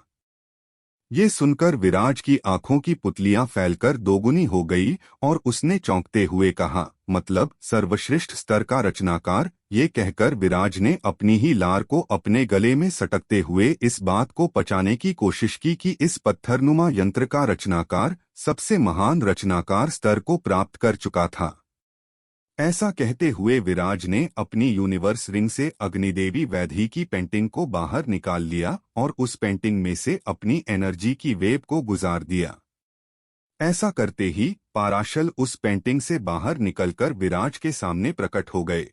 ये सुनकर विराज की आंखों की पुतलियां फैलकर दोगुनी हो गई और उसने चौंकते हुए कहा, मतलब सर्वश्रेष्ठ स्तर का रचनाकार? ये कहकर विराज ने अपनी ही लार को अपने गले में सटकते हुए इस बात को पचाने की कोशिश की कि इस पत्थरनुमा यंत्र का रचनाकार सबसे महान रचनाकार स्तर को प्राप्त कर चुका था। ऐसा कहते हुए विराज ने अपनी यूनिवर्स रिंग से अग्निदेवी वैधी की पेंटिंग को बाहर निकाल लिया और उस पेंटिंग में से अपनी एनर्जी की वेव को गुजार दिया। ऐसा करते ही पाराशल उस पेंटिंग से बाहर निकलकर विराज के सामने प्रकट हो गए।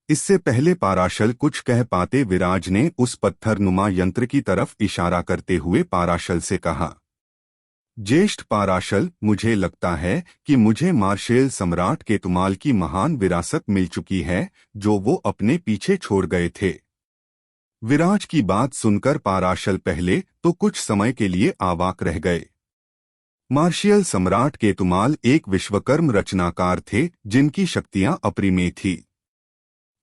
इससे पहले पाराशल कुछ कह पाते विराज ने उस पत्थरनुमा यंत्र की तरफ इशारा करते हुए पाराशल से कहा, ज्येष्ठ पाराशल, मुझे लगता है कि मुझे मार्शेल सम्राट केतुमाल की महान विरासत मिल चुकी है जो वो अपने पीछे छोड़ गए थे। विराज की बात सुनकर पाराशल पहले तो कुछ समय के लिए अवाक रह गए। मार्शियल सम्राट केतुमाल एक विश्वकर्म रचनाकार थे जिनकी शक्तियां अपरिमेय थी।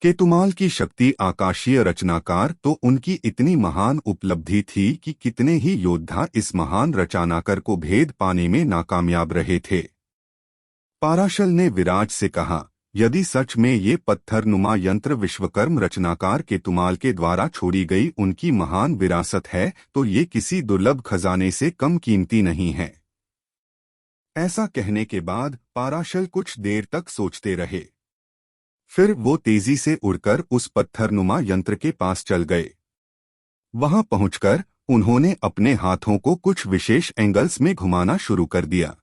केतुमाल की शक्ति आकाशीय रचनाकार तो उनकी इतनी महान उपलब्धि थी कि कितने ही योद्धा इस महान रचनाकार को भेद पाने में नाकामयाब रहे थे। पाराशल ने विराज से कहा, यदि सच में ये पत्थरनुमा यंत्र विश्वकर्म रचनाकार केतुमाल के द्वारा छोड़ी गई उनकी महान विरासत है तो ये किसी दुर्लभ खजाने से कम कीमती नहीं है। ऐसा कहने के बाद पाराशल कुछ देर तक सोचते रहे। फिर वो तेजी से उड़कर उस पत्थरनुमा यंत्र के पास चल गए। वहां पहुंचकर उन्होंने अपने हाथों को कुछ विशेष एंगल्स में घुमाना शुरू कर दिया।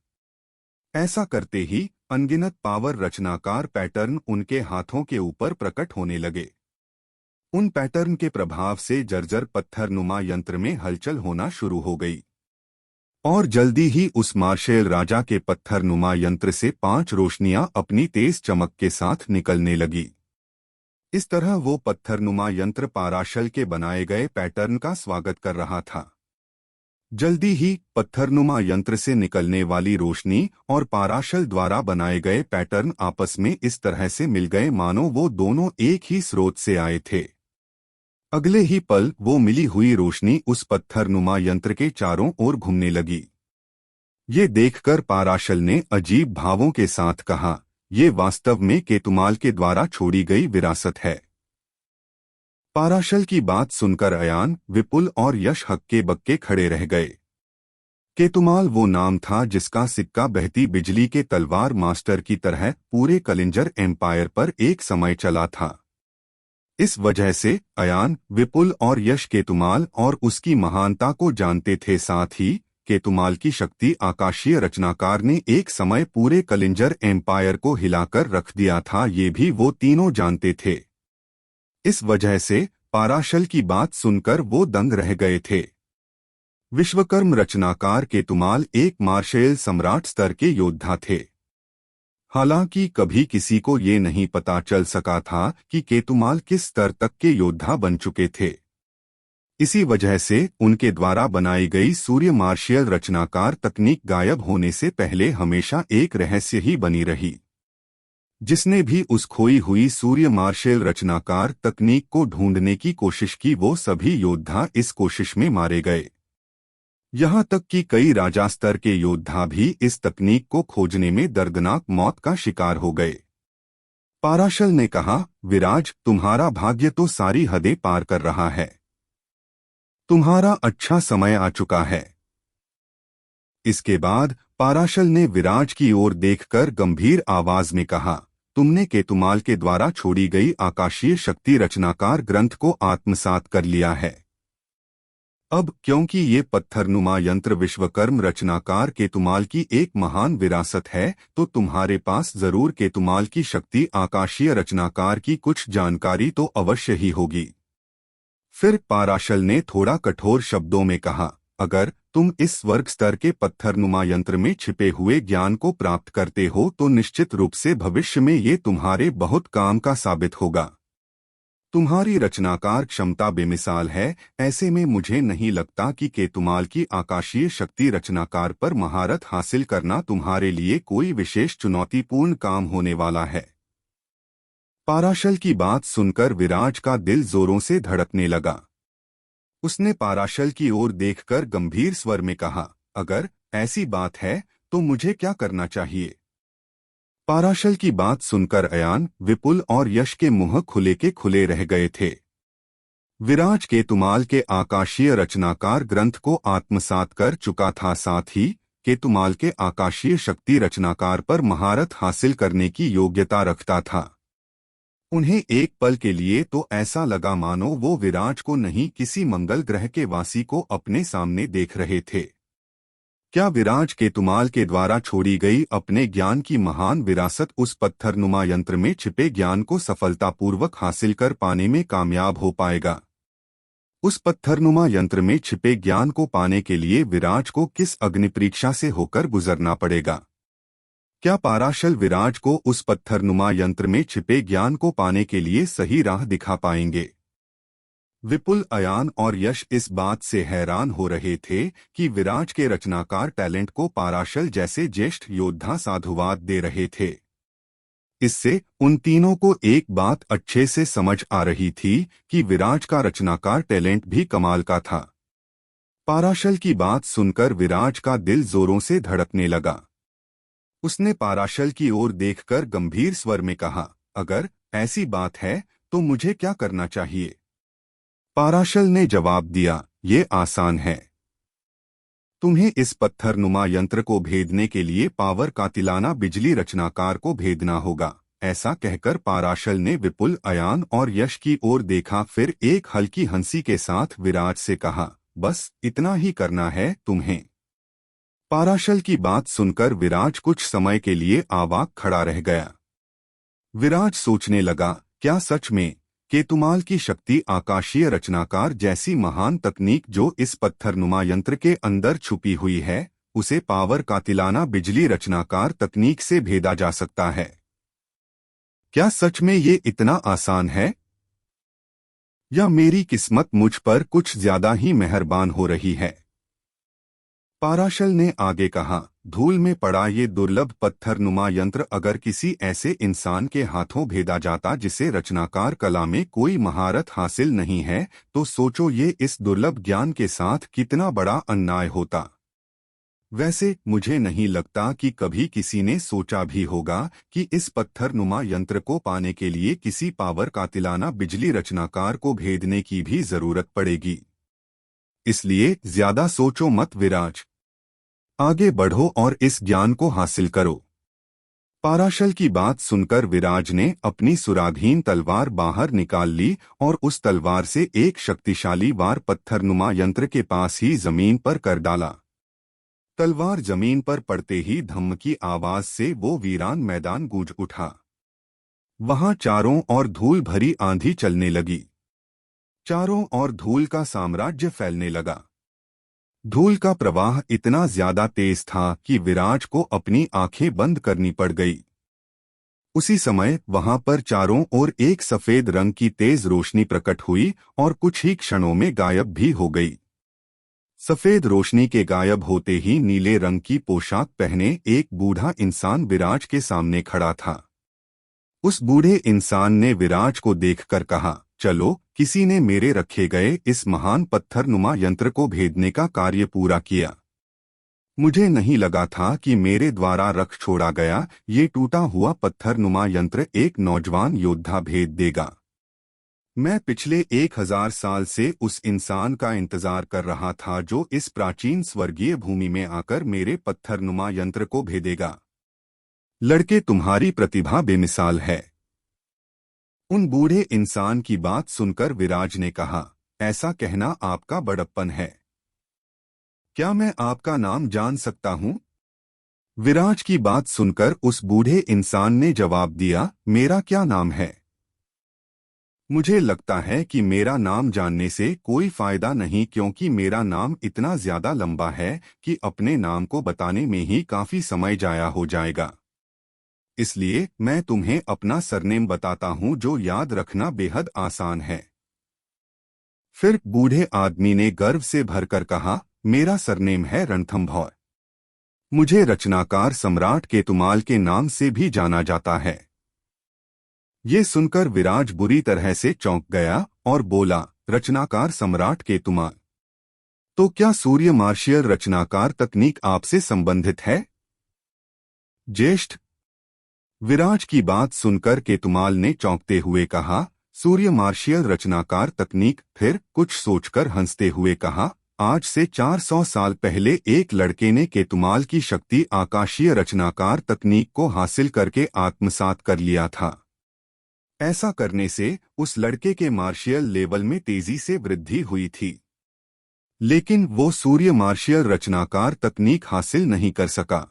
ऐसा करते ही अनगिनत पावर रचनाकार पैटर्न उनके हाथों के ऊपर प्रकट होने लगे। उन पैटर्न के प्रभाव से जर्जर पत्थरनुमा यंत्र में हलचल होना शुरू हो गई और जल्दी ही उस मार्शेल राजा के पत्थरनुमा यंत्र से 5 रोशनियां अपनी तेज चमक के साथ निकलने लगी। इस तरह वो पत्थरनुमा यंत्र पाराशल के बनाए गए पैटर्न का स्वागत कर रहा था। जल्दी ही पत्थरनुमा यंत्र से निकलने वाली रोशनी और पाराशल द्वारा बनाए गए पैटर्न आपस में इस तरह से मिल गए मानो वो दोनों एक ही स्रोत से आए थे। अगले ही पल वो मिली हुई रोशनी उस पत्थरनुमा यंत्र के चारों ओर घूमने लगी। ये देखकर पाराशल ने अजीब भावों के साथ कहा, ये वास्तव में केतुमाल के द्वारा छोड़ी गई विरासत है। पाराशल की बात सुनकर अयान, विपुल और यश हक्के बक्के खड़े रह गए। केतुमाल वो नाम था जिसका सिक्का बहती बिजली के तलवार मास्टर की तरह पूरे कलिंजर एम्पायर पर एक समय चला था। इस वजह से अयान, विपुल और यश केतुमाल और उसकी महानता को जानते थे। साथ ही केतुमाल की शक्ति आकाशीय रचनाकार ने एक समय पूरे कलिंजर एम्पायर को हिलाकर रख दिया था, ये भी वो तीनों जानते थे। इस वजह से पाराशल की बात सुनकर वो दंग रह गए थे। विश्वकर्म रचनाकार केतुमाल एक मार्शेल सम्राट स्तर के योद्धा थे। हालांकि कभी किसी को ये नहीं पता चल सका था कि केतुमाल किस स्तर तक के योद्धा बन चुके थे। इसी वजह से उनके द्वारा बनाई गई सूर्य मार्शियल रचनाकार तकनीक गायब होने से पहले हमेशा एक रहस्य ही बनी रही। जिसने भी उस खोई हुई सूर्य मार्शियल रचनाकार तकनीक को ढूंढने की कोशिश की वो सभी योद्धा इस कोशिश में मारे गए। यहाँ तक कि कई राजा स्तर के योद्धा भी इस तकनीक को खोजने में दर्दनाक मौत का शिकार हो गए। पाराशल ने कहा, विराज, तुम्हारा भाग्य तो सारी हदें पार कर रहा है। तुम्हारा अच्छा समय आ चुका है। इसके बाद पाराशल ने विराज की ओर देखकर गंभीर आवाज में कहा, तुमने केतुमाल के द्वारा छोड़ी गई आकाशीय शक्ति रचनाकार ग्रंथ को आत्मसात कर लिया है। अब क्योंकि ये पत्थरनुमा यंत्र विश्वकर्म रचनाकार केतुमाल की एक महान विरासत है तो तुम्हारे पास जरूर केतुमाल की शक्ति आकाशीय रचनाकार की कुछ जानकारी तो अवश्य ही होगी। फिर पाराशल ने थोड़ा कठोर शब्दों में कहा, अगर तुम इस स्वर्ग स्तर के पत्थरनुमा यंत्र में छिपे हुए ज्ञान को प्राप्त करते हो तो निश्चित रूप से भविष्य में ये तुम्हारे बहुत काम का साबित होगा। तुम्हारी रचनाकार क्षमता बेमिसाल है, ऐसे में मुझे नहीं लगता कि केतुमाल की आकाशीय शक्ति रचनाकार पर महारत हासिल करना तुम्हारे लिए कोई विशेष चुनौतीपूर्ण काम होने वाला है। पाराशल की बात सुनकर विराज का दिल जोरों से धड़कने लगा। उसने पाराशल की ओर देखकर गंभीर स्वर में कहा, अगर ऐसी बात है तो मुझे क्या करना चाहिए? पाराशल की बात सुनकर अयान, विपुल और यश के मुंह खुले के खुले रह गए थे। विराज केतुमाल के आकाशीय रचनाकार ग्रंथ को आत्मसात कर चुका था, साथ ही केतुमाल के आकाशीय शक्ति रचनाकार पर महारत हासिल करने की योग्यता रखता था। उन्हें एक पल के लिए तो ऐसा लगा मानो वो विराज को नहीं किसी मंगल ग्रह के वासी को अपने सामने देख रहे थे। क्या विराज केतुमाल के द्वारा छोड़ी गई अपने ज्ञान की महान विरासत उस पत्थरनुमा यंत्र में छिपे ज्ञान को सफलतापूर्वक हासिल कर पाने में कामयाब हो पाएगा? उस पत्थरनुमा यंत्र में छिपे ज्ञान को पाने के लिए विराज को किस अग्निपरीक्षा से होकर गुजरना पड़ेगा? क्या पाराशल विराज को उस पत्थरनुमा यंत्र में छिपे ज्ञान को पाने के लिए सही राह दिखा पाएंगे? विपुल, अयान और यश इस बात से हैरान हो रहे थे कि विराज के रचनाकार टैलेंट को पाराशल जैसे ज्येष्ठ योद्धा साधुवाद दे रहे थे। इससे उन तीनों को एक बात अच्छे से समझ आ रही थी कि विराज का रचनाकार टैलेंट भी कमाल का था। पाराशल की बात सुनकर विराज का दिल जोरों से धड़कने लगा। उसने पाराशल की ओर देखकर गंभीर स्वर में कहा, अगर ऐसी बात है तो मुझे क्या करना चाहिए? पाराशल ने जवाब दिया, ये आसान है। तुम्हें इस पत्थरनुमा यंत्र को भेदने के लिए पावर कातिलाना बिजली रचनाकार को भेदना होगा। ऐसा कहकर पाराशल ने विपुल, अयान और यश की ओर देखा, फिर एक हल्की हंसी के साथ विराज से कहा, बस इतना ही करना है तुम्हें। पाराशल की बात सुनकर विराज कुछ समय के लिए अवाक खड़ा रह गया। विराज सोचने लगा, क्या सच में केतुमाल की शक्ति आकाशीय रचनाकार जैसी महान तकनीक जो इस पत्थरनुमा यंत्र के अंदर छुपी हुई है, उसे पावर कातिलाना बिजली रचनाकार तकनीक से भेदा जा सकता है? क्या सच में ये इतना आसान है? या मेरी किस्मत मुझ पर कुछ ज्यादा ही मेहरबान हो रही है? पाराशल ने आगे कहा, धूल में पड़ा ये दुर्लभ पत्थरनुमा यंत्र अगर किसी ऐसे इंसान के हाथों भेदा जाता जिसे रचनाकार कला में कोई महारत हासिल नहीं है, तो सोचो ये इस दुर्लभ ज्ञान के साथ कितना बड़ा अन्याय होता। वैसे मुझे नहीं लगता कि कभी किसी ने सोचा भी होगा कि इस पत्थरनुमा यंत्र को पाने के लिए किसी पावर कातिलाना बिजली रचनाकार को भेदने की भी जरूरत पड़ेगी। इसलिए ज्यादा सोचो मत विराज, आगे बढ़ो और इस ज्ञान को हासिल करो। पाराशल की बात सुनकर विराज ने अपनी सुराधीन तलवार बाहर निकाल ली और उस तलवार से एक शक्तिशाली वार पत्थरनुमा यंत्र के पास ही जमीन पर कर डाला। तलवार जमीन पर पड़ते ही धम्म की आवाज से वो वीरान मैदान गूंज उठा। वहां चारों ओर धूल भरी आंधी चलने लगी। चारों ओर धूल का साम्राज्य फैलने लगा। धूल का प्रवाह इतना ज्यादा तेज था कि विराज को अपनी आंखें बंद करनी पड़ गई। उसी समय वहां पर चारों ओर एक सफेद रंग की तेज रोशनी प्रकट हुई और कुछ ही क्षणों में गायब भी हो गई। सफेद रोशनी के गायब होते ही नीले रंग की पोशाक पहने एक बूढ़ा इंसान विराज के सामने खड़ा था। उस बूढ़े इंसान ने विराज को देखकर कहा, चलो, किसी ने मेरे रखे गए इस महान पत्थरनुमा यंत्र को भेदने का कार्य पूरा किया। मुझे नहीं लगा था कि मेरे द्वारा रख छोड़ा गया ये टूटा हुआ पत्थरनुमा यंत्र एक नौजवान योद्धा भेद देगा। मैं पिछले 1000 साल से उस इंसान का इंतजार कर रहा था जो इस प्राचीन स्वर्गीय भूमि में आकर मेरे पत्थरनुमा यंत्र को भेदेगा। लड़के, तुम्हारी प्रतिभा बेमिसाल है। उन बूढ़े इंसान की बात सुनकर विराज ने कहा, ऐसा कहना आपका बड़प्पन है। क्या मैं आपका नाम जान सकता हूं? विराज की बात सुनकर उस बूढ़े इंसान ने जवाब दिया, मेरा क्या नाम है? मुझे लगता है कि मेरा नाम जानने से कोई फायदा नहीं, क्योंकि मेरा नाम इतना ज्यादा लंबा है कि अपने नाम को बताने में ही काफी समय जाया हो जाएगा। इसलिए मैं तुम्हें अपना सरनेम बताता हूं जो याद रखना बेहद आसान है। फिर बूढ़े आदमी ने गर्व से भरकर कहा, मेरा सरनेम है रणथंभौर। मुझे रचनाकार सम्राट केतुमाल के नाम से भी जाना जाता है। ये सुनकर विराज बुरी तरह से चौंक गया और बोला, रचनाकार सम्राट केतुमाल? तो क्या सूर्य मार्शियल रचनाकार तकनीक आपसे संबंधित है? ज्येष्ठ, विराज की बात सुनकर केतुमाल ने चौंकते हुए कहा, सूर्य मार्शियल रचनाकार तकनीक? फिर कुछ सोचकर हंसते हुए कहा, आज से 400 साल पहले एक लड़के ने केतुमाल की शक्ति आकाशीय रचनाकार तकनीक को हासिल करके आत्मसात कर लिया था। ऐसा करने से उस लड़के के मार्शियल लेवल में तेजी से वृद्धि हुई थी, लेकिन वो सूर्य मार्शियल रचनाकार तकनीक हासिल नहीं कर सका।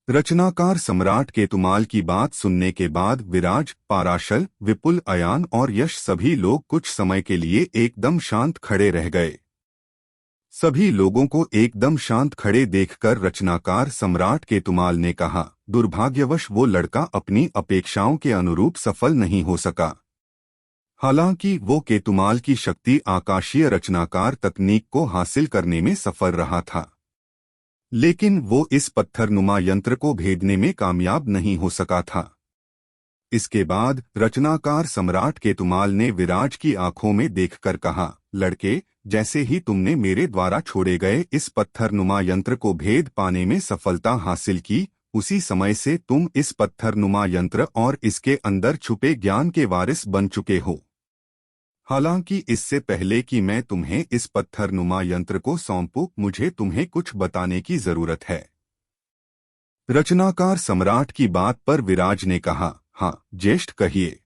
रचनाकार सम्राट केतुमाल की बात सुनने के बाद विराज, पाराशल, विपुल, अयान और यश सभी लोग कुछ समय के लिए एकदम शांत खड़े रह गए। सभी लोगों को एकदम शांत खड़े देखकर रचनाकार सम्राट केतुमाल ने कहा, दुर्भाग्यवश वो लड़का अपनी अपेक्षाओं के अनुरूप सफल नहीं हो सका। हालांकि वो केतुमाल की शक्ति आकाशीय रचनाकार तकनीक को हासिल करने में सफल रहा था, लेकिन वो इस पत्थरनुमा यंत्र को भेदने में कामयाब नहीं हो सका था। इसके बाद रचनाकार सम्राट केतुमाल ने विराज की आंखों में देखकर कहा, लड़के, जैसे ही तुमने मेरे द्वारा छोड़े गए इस पत्थरनुमा यंत्र को भेद पाने में सफलता हासिल की, उसी समय से तुम इस पत्थरनुमा यंत्र और इसके अंदर छुपे ज्ञान के वारिस बन चुके हो। हालांकि इससे पहले कि मैं तुम्हें इस पत्थरनुमा यंत्र को सौंपूं, मुझे तुम्हें कुछ बताने की जरूरत है। रचनाकार सम्राट की बात पर विराज ने कहा, हाँ ज्येष्ठ, कहिए।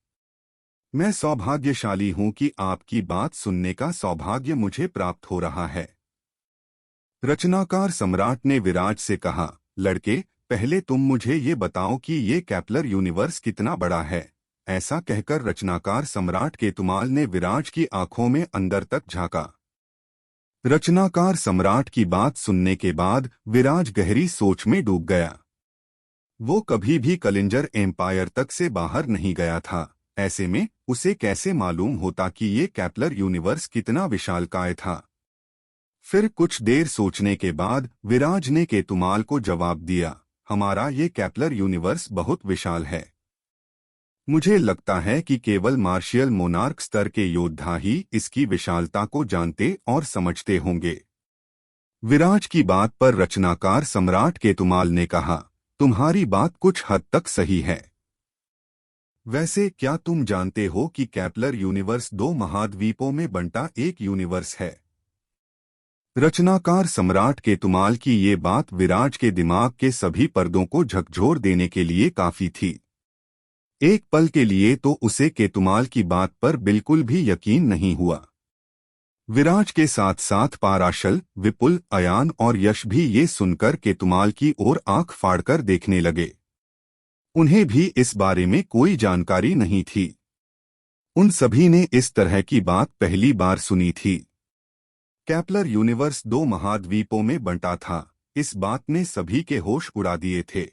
मैं सौभाग्यशाली हूं कि आपकी बात सुनने का सौभाग्य मुझे प्राप्त हो रहा है। रचनाकार सम्राट ने विराज से कहा, लड़के, पहले तुम मुझे ये बताओ कि ये केपलर यूनिवर्स कितना बड़ा है। ऐसा कहकर रचनाकार सम्राट केतुमाल ने विराज की आंखों में अंदर तक झांका। रचनाकार सम्राट की बात सुनने के बाद विराज गहरी सोच में डूब गया। वो कभी भी कलिंजर एम्पायर तक से बाहर नहीं गया था, ऐसे में उसे कैसे मालूम होता कि ये केपलर यूनिवर्स कितना विशालकाय था। फिर कुछ देर सोचने के बाद विराज ने केतुमाल को जवाब दिया, हमारा ये केपलर यूनिवर्स बहुत विशाल है। मुझे लगता है कि केवल मार्शियल मोनार्क स्तर के योद्धा ही इसकी विशालता को जानते और समझते होंगे। विराज की बात पर रचनाकार सम्राट केतुमाल ने कहा, तुम्हारी बात कुछ हद तक सही है। वैसे क्या तुम जानते हो कि केपलर यूनिवर्स 2 महाद्वीपों में बंटा एक यूनिवर्स है? रचनाकार सम्राट केतुमाल की ये बात विराज के दिमाग के सभी पर्दों को झकझोर देने के लिए काफी थी। एक पल के लिए तो उसे केतुमाल की बात पर बिल्कुल भी यकीन नहीं हुआ। विराज के साथ साथ पाराशल, विपुल, अयान और यश भी ये सुनकर केतुमाल की ओर आंख फाड़कर देखने लगे। उन्हें भी इस बारे में कोई जानकारी नहीं थी। उन सभी ने इस तरह की बात पहली बार सुनी थी। केपलर यूनिवर्स 2 महाद्वीपों में बंटा था, इस बात ने सभी के होश उड़ा दिए थे।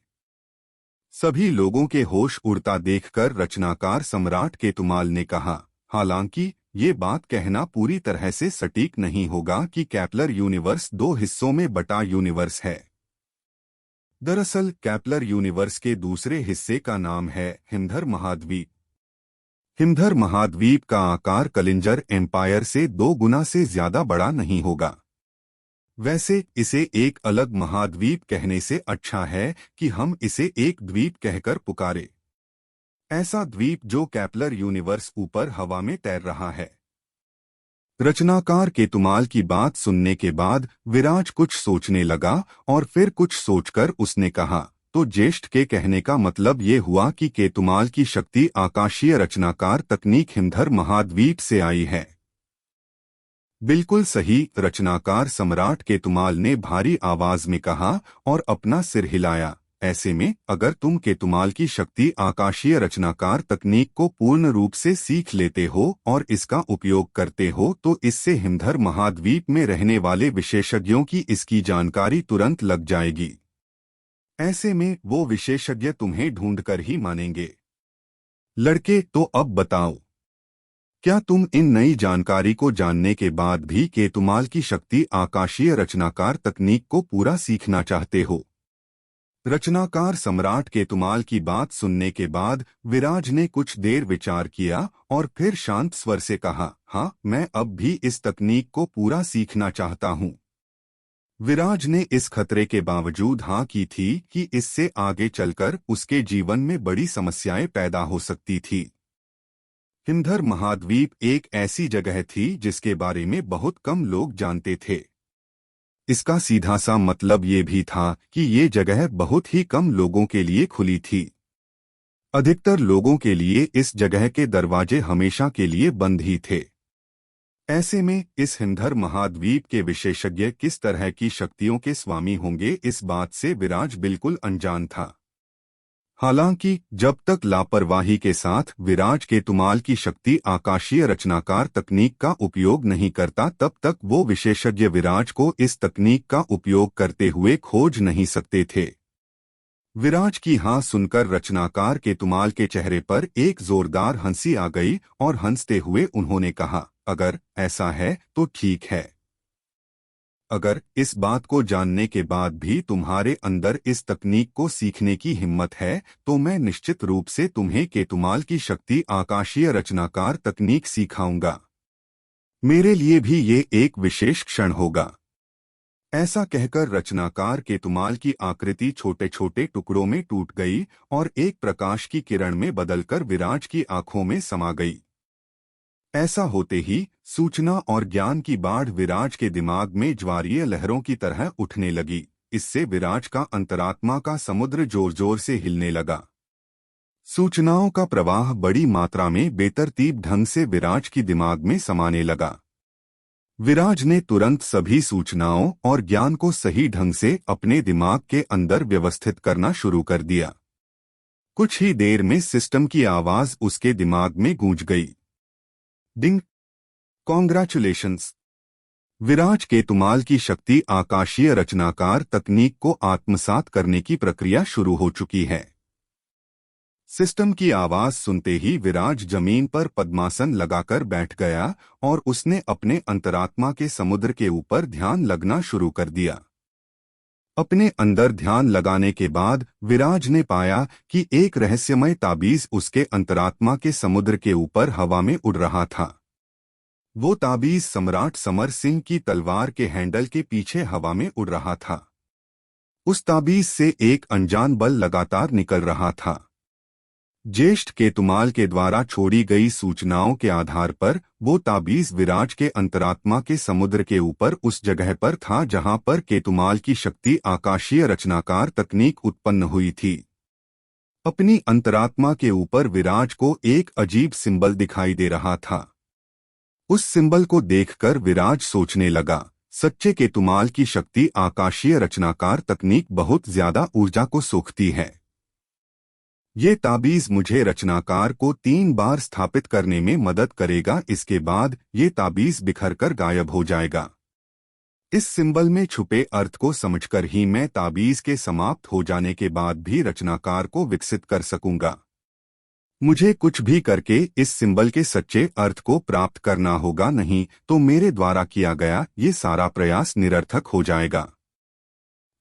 सभी लोगों के होश उड़ता देखकर रचनाकार सम्राट केतुमाल ने कहा, हालांकि ये बात कहना पूरी तरह से सटीक नहीं होगा कि केपलर यूनिवर्स 2 हिस्सों में बटा यूनिवर्स है। दरअसल केपलर यूनिवर्स के दूसरे हिस्से का नाम है हिमधर महाद्वीप। हिमधर महाद्वीप का आकार कलिंजर एम्पायर से 2 गुना से ज्यादा बड़ा नहीं होगा। वैसे इसे एक अलग महाद्वीप कहने से अच्छा है कि हम इसे एक द्वीप कहकर पुकारे। ऐसा द्वीप जो केपलर यूनिवर्स ऊपर हवा में तैर रहा है। रचनाकार केतुमाल की बात सुनने के बाद विराज कुछ सोचने लगा और फिर कुछ सोचकर उसने कहा, तो ज्येष्ठ के कहने का मतलब ये हुआ कि केतुमाल की शक्ति आकाशीय रचनाकार तकनीक हिमधर महाद्वीप से आई है। बिल्कुल सही, रचनाकार सम्राट केतुमाल ने भारी आवाज में कहा और अपना सिर हिलाया। ऐसे में अगर तुम केतुमाल की शक्ति आकाशीय रचनाकार तकनीक को पूर्ण रूप से सीख लेते हो और इसका उपयोग करते हो तो इससे हिमधर महाद्वीप में रहने वाले विशेषज्ञों की इसकी जानकारी तुरंत लग जाएगी। ऐसे में वो विशेषज्ञ तुम्हें ढूंढकर ही मानेंगे। लड़के, तो अब बताओ, क्या तुम इन नई जानकारी को जानने के बाद भी केतुमाल की शक्ति आकाशीय रचनाकार तकनीक को पूरा सीखना चाहते हो? रचनाकार सम्राट केतुमाल की बात सुनने के बाद विराज ने कुछ देर विचार किया और फिर शांत स्वर से कहा, हाँ, मैं अब भी इस तकनीक को पूरा सीखना चाहता हूँ। विराज ने इस खतरे के बावजूद हाँ की थी कि इससे आगे चलकर उसके जीवन में बड़ी समस्याएं पैदा हो सकती थी। हिंदर महाद्वीप एक ऐसी जगह थी जिसके बारे में बहुत कम लोग जानते थे। इसका सीधा सा मतलब ये भी था कि ये जगह बहुत ही कम लोगों के लिए खुली थी। अधिकतर लोगों के लिए इस जगह के दरवाजे हमेशा के लिए बंद ही थे। ऐसे में इस हिंदर महाद्वीप के विशेषज्ञ किस तरह की शक्तियों के स्वामी होंगे, इस बात से विराज बिल्कुल अनजान था। हालांकि जब तक लापरवाही के साथ विराज केतुमाल की शक्ति आकाशीय रचनाकार तकनीक का उपयोग नहीं करता, तब तक वो विशेषज्ञ विराज को इस तकनीक का उपयोग करते हुए खोज नहीं सकते थे। विराज की हाँ सुनकर रचनाकार केतुमाल के चेहरे पर एक जोरदार हंसी आ गई और हंसते हुए उन्होंने कहा, अगर ऐसा है तो ठीक है। अगर इस बात को जानने के बाद भी तुम्हारे अंदर इस तकनीक को सीखने की हिम्मत है, तो मैं निश्चित रूप से तुम्हें केतुमाल की शक्ति आकाशीय रचनाकार तकनीक सिखाऊंगा। मेरे लिए भी ये एक विशेष क्षण होगा। ऐसा कहकर रचनाकार केतुमाल की आकृति छोटे छोटे टुकड़ों में टूट गई और एक प्रकाश की किरण में बदलकर विराज की आंखों में समा गई। ऐसा होते ही सूचना और ज्ञान की बाढ़ विराज के दिमाग में ज्वारीय लहरों की तरह उठने लगी। इससे विराज का अंतरात्मा का समुद्र जोर जोर से हिलने लगा। सूचनाओं का प्रवाह बड़ी मात्रा में बेतरतीब ढंग से विराज की दिमाग में समाने लगा। विराज ने तुरंत सभी सूचनाओं और ज्ञान को सही ढंग से अपने दिमाग के अंदर व्यवस्थित करना शुरू कर दिया। कुछ ही देर में सिस्टम की आवाज उसके दिमाग में गूंज गई। डिंग, कॉन्ग्रेचुलेशंस! विराज केतुमाल की शक्ति आकाशीय रचनाकार तकनीक को आत्मसात करने की प्रक्रिया शुरू हो चुकी है। सिस्टम की आवाज सुनते ही विराज जमीन पर पद्मासन लगाकर बैठ गया और उसने अपने अंतरात्मा के समुद्र के ऊपर ध्यान लगना शुरू कर दिया। अपने अंदर ध्यान लगाने के बाद विराज ने पाया कि एक रहस्यमय ताबीज उसके अंतरात्मा के समुद्र के ऊपर हवा में उड़ रहा था। वो ताबीज सम्राट समर सिंह की तलवार के हैंडल के पीछे हवा में उड़ रहा था। उस ताबीज से एक अनजान बल लगातार निकल रहा था। ज्येष्ठ केतुमाल के द्वारा छोड़ी गई सूचनाओं के आधार पर वो ताबीज विराज के अंतरात्मा के समुद्र के ऊपर उस जगह पर था जहां पर केतुमाल की शक्ति आकाशीय रचनाकार तकनीक उत्पन्न हुई थी। अपनी अंतरात्मा के ऊपर विराज को एक अजीब सिंबल दिखाई दे रहा था। उस सिंबल को देखकर विराज सोचने लगा, सच्चे केतुमाल की शक्ति आकाशीय रचनाकार तकनीक बहुत ज्यादा ऊर्जा को सोखती है। ये ताबीज मुझे रचनाकार को 3 बार स्थापित करने में मदद करेगा। इसके बाद ये ताबीज बिखरकर गायब हो जाएगा। इस सिंबल में छुपे अर्थ को समझकर ही मैं ताबीज के समाप्त हो जाने के बाद भी रचनाकार को विकसित कर सकूंगा। मुझे कुछ भी करके इस सिंबल के सच्चे अर्थ को प्राप्त करना होगा, नहीं तो मेरे द्वारा किया गया ये सारा प्रयास निरर्थक हो जाएगा।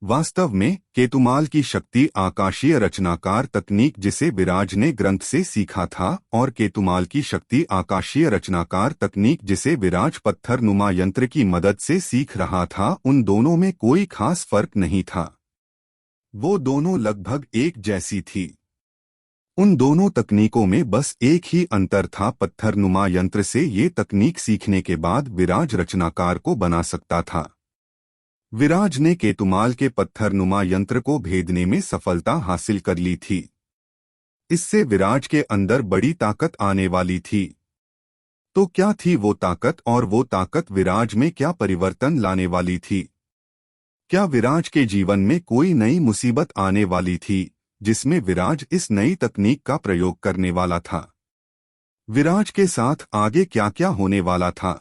वास्तव में केतुमाल की शक्ति आकाशीय रचनाकार तकनीक जिसे विराज ने ग्रंथ से सीखा था और केतुमाल की शक्ति आकाशीय रचनाकार तकनीक जिसे विराज पत्थर नुमा यंत्र की मदद से सीख रहा था, उन दोनों में कोई खास फर्क नहीं था। वो दोनों लगभग एक जैसी थी। उन दोनों तकनीकों में बस एक ही अंतर था, पत्थर नुमा यंत्र से ये तकनीक सीखने के बाद विराज रचनाकार को बना सकता था। विराज ने केतुमाल के पत्थर नुमा यंत्र को भेदने में सफलता हासिल कर ली थी। इससे विराज के अंदर बड़ी ताकत आने वाली थी। तो क्या थी वो ताकत, और वो ताकत विराज में क्या परिवर्तन लाने वाली थी? क्या विराज के जीवन में कोई नई मुसीबत आने वाली थी जिसमें विराज इस नई तकनीक का प्रयोग करने वाला था? विराज के साथ आगे क्या क्या होने वाला था?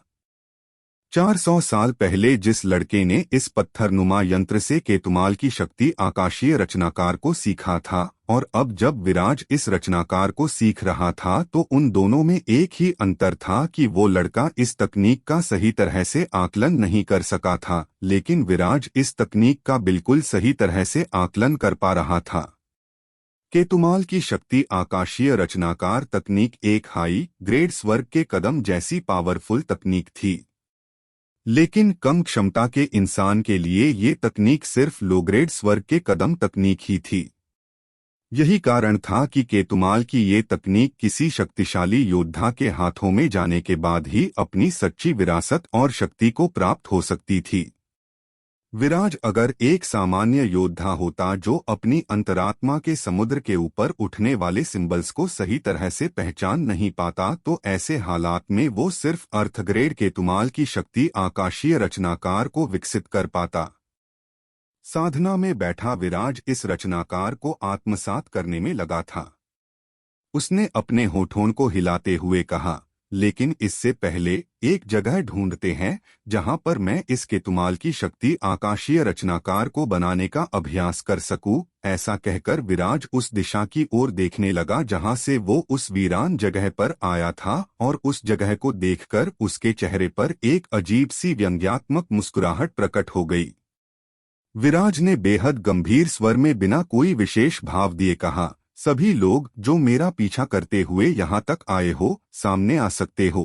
400 साल पहले जिस लड़के ने इस पत्थरनुमा यंत्र से केतुमाल की शक्ति आकाशीय रचनाकार को सीखा था, और अब जब विराज इस रचनाकार को सीख रहा था, तो उन दोनों में एक ही अंतर था कि वो लड़का इस तकनीक का सही तरह से आकलन नहीं कर सका था, लेकिन विराज इस तकनीक का बिल्कुल सही तरह से आकलन कर पा रहा था। केतुमाल की शक्ति आकाशीय रचनाकार तकनीक एक हाई ग्रेड स्वर्ग के कदम जैसी पावरफुल तकनीक थी, लेकिन कम क्षमता के इंसान के लिए ये तकनीक सिर्फ लो ग्रेड स्वर्ग के कदम तकनीक ही थी। यही कारण था कि केतुमाल की ये तकनीक किसी शक्तिशाली योद्धा के हाथों में जाने के बाद ही अपनी सच्ची विरासत और शक्ति को प्राप्त हो सकती थी। विराज अगर एक सामान्य योद्धा होता जो अपनी अंतरात्मा के समुद्र के ऊपर उठने वाले सिंबल्स को सही तरह से पहचान नहीं पाता, तो ऐसे हालात में वो सिर्फ अर्थग्रेड केतुमाल की शक्ति आकाशीय रचनाकार को विकसित कर पाता। साधना में बैठा विराज इस रचनाकार को आत्मसात करने में लगा था। उसने अपने होठों को हिलाते हुए कहा, लेकिन इससे पहले एक जगह ढूंढते हैं जहां पर मैं इस केतुमाल की शक्ति आकाशीय रचनाकार को बनाने का अभ्यास कर सकूं। ऐसा कहकर विराज उस दिशा की ओर देखने लगा जहां से वो उस वीरान जगह पर आया था, और उस जगह को देखकर उसके चेहरे पर एक अजीब सी व्यंग्यात्मक मुस्कुराहट प्रकट हो गई। विराज ने बेहद गंभीर स्वर में बिना कोई विशेष भाव दिए कहा, सभी लोग जो मेरा पीछा करते हुए यहाँ तक आए हो, सामने आ सकते हो।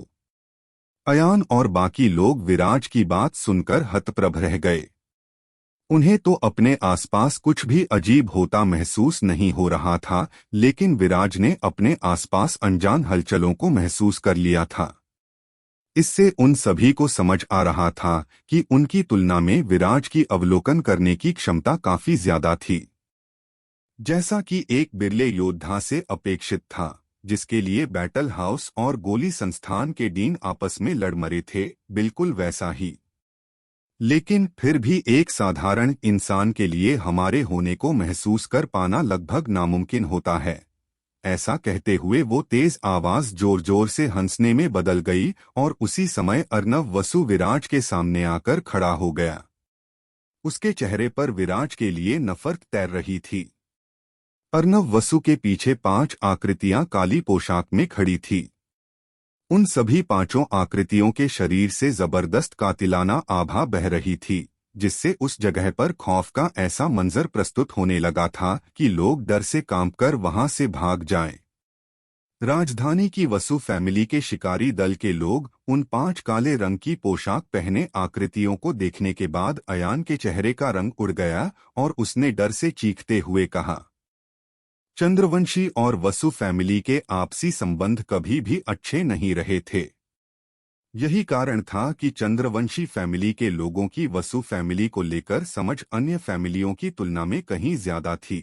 अयान और बाकी लोग विराज की बात सुनकर हतप्रभ रह गए। उन्हें तो अपने आसपास कुछ भी अजीब होता महसूस नहीं हो रहा था, लेकिन विराज ने अपने आसपास अनजान हलचलों को महसूस कर लिया था। इससे उन सभी को समझ आ रहा था कि उनकी तुलना में विराज की अवलोकन करने की क्षमता काफी ज्यादा थी, जैसा कि एक बिरले योद्धा से अपेक्षित था, जिसके लिए बैटल हाउस और गोली संस्थान के डीन आपस में लड़ मरे थे, बिल्कुल वैसा ही। लेकिन फिर भी एक साधारण इंसान के लिए हमारे होने को महसूस कर पाना लगभग नामुमकिन होता है। ऐसा कहते हुए वो तेज आवाज जोर जोर से हंसने में बदल गई, और उसी समय अर्नव वसु विराज के सामने आकर खड़ा हो गया। उसके चेहरे पर विराज के लिए नफरत तैर रही थी। अर्नव वसु के पीछे 5 आकृतियां काली पोशाक में खड़ी थी। उन सभी 5 आकृतियों के शरीर से जबरदस्त कातिलाना आभा बह रही थी, जिससे उस जगह पर खौफ का ऐसा मंजर प्रस्तुत होने लगा था कि लोग डर से कांपकर वहां से भाग जाएं। राजधानी की वसु फैमिली के शिकारी दल के लोग उन 5 काले रंग की पोशाक पहने आकृतियों को देखने के बाद अयान के चेहरे का रंग उड़ गया, और उसने डर से चीखते हुए कहा, चंद्रवंशी और वसु फैमिली के आपसी संबंध कभी भी अच्छे नहीं रहे थे। यही कारण था कि चंद्रवंशी फैमिली के लोगों की वसु फैमिली को लेकर समझ अन्य फैमिलियों की तुलना में कहीं ज्यादा थी।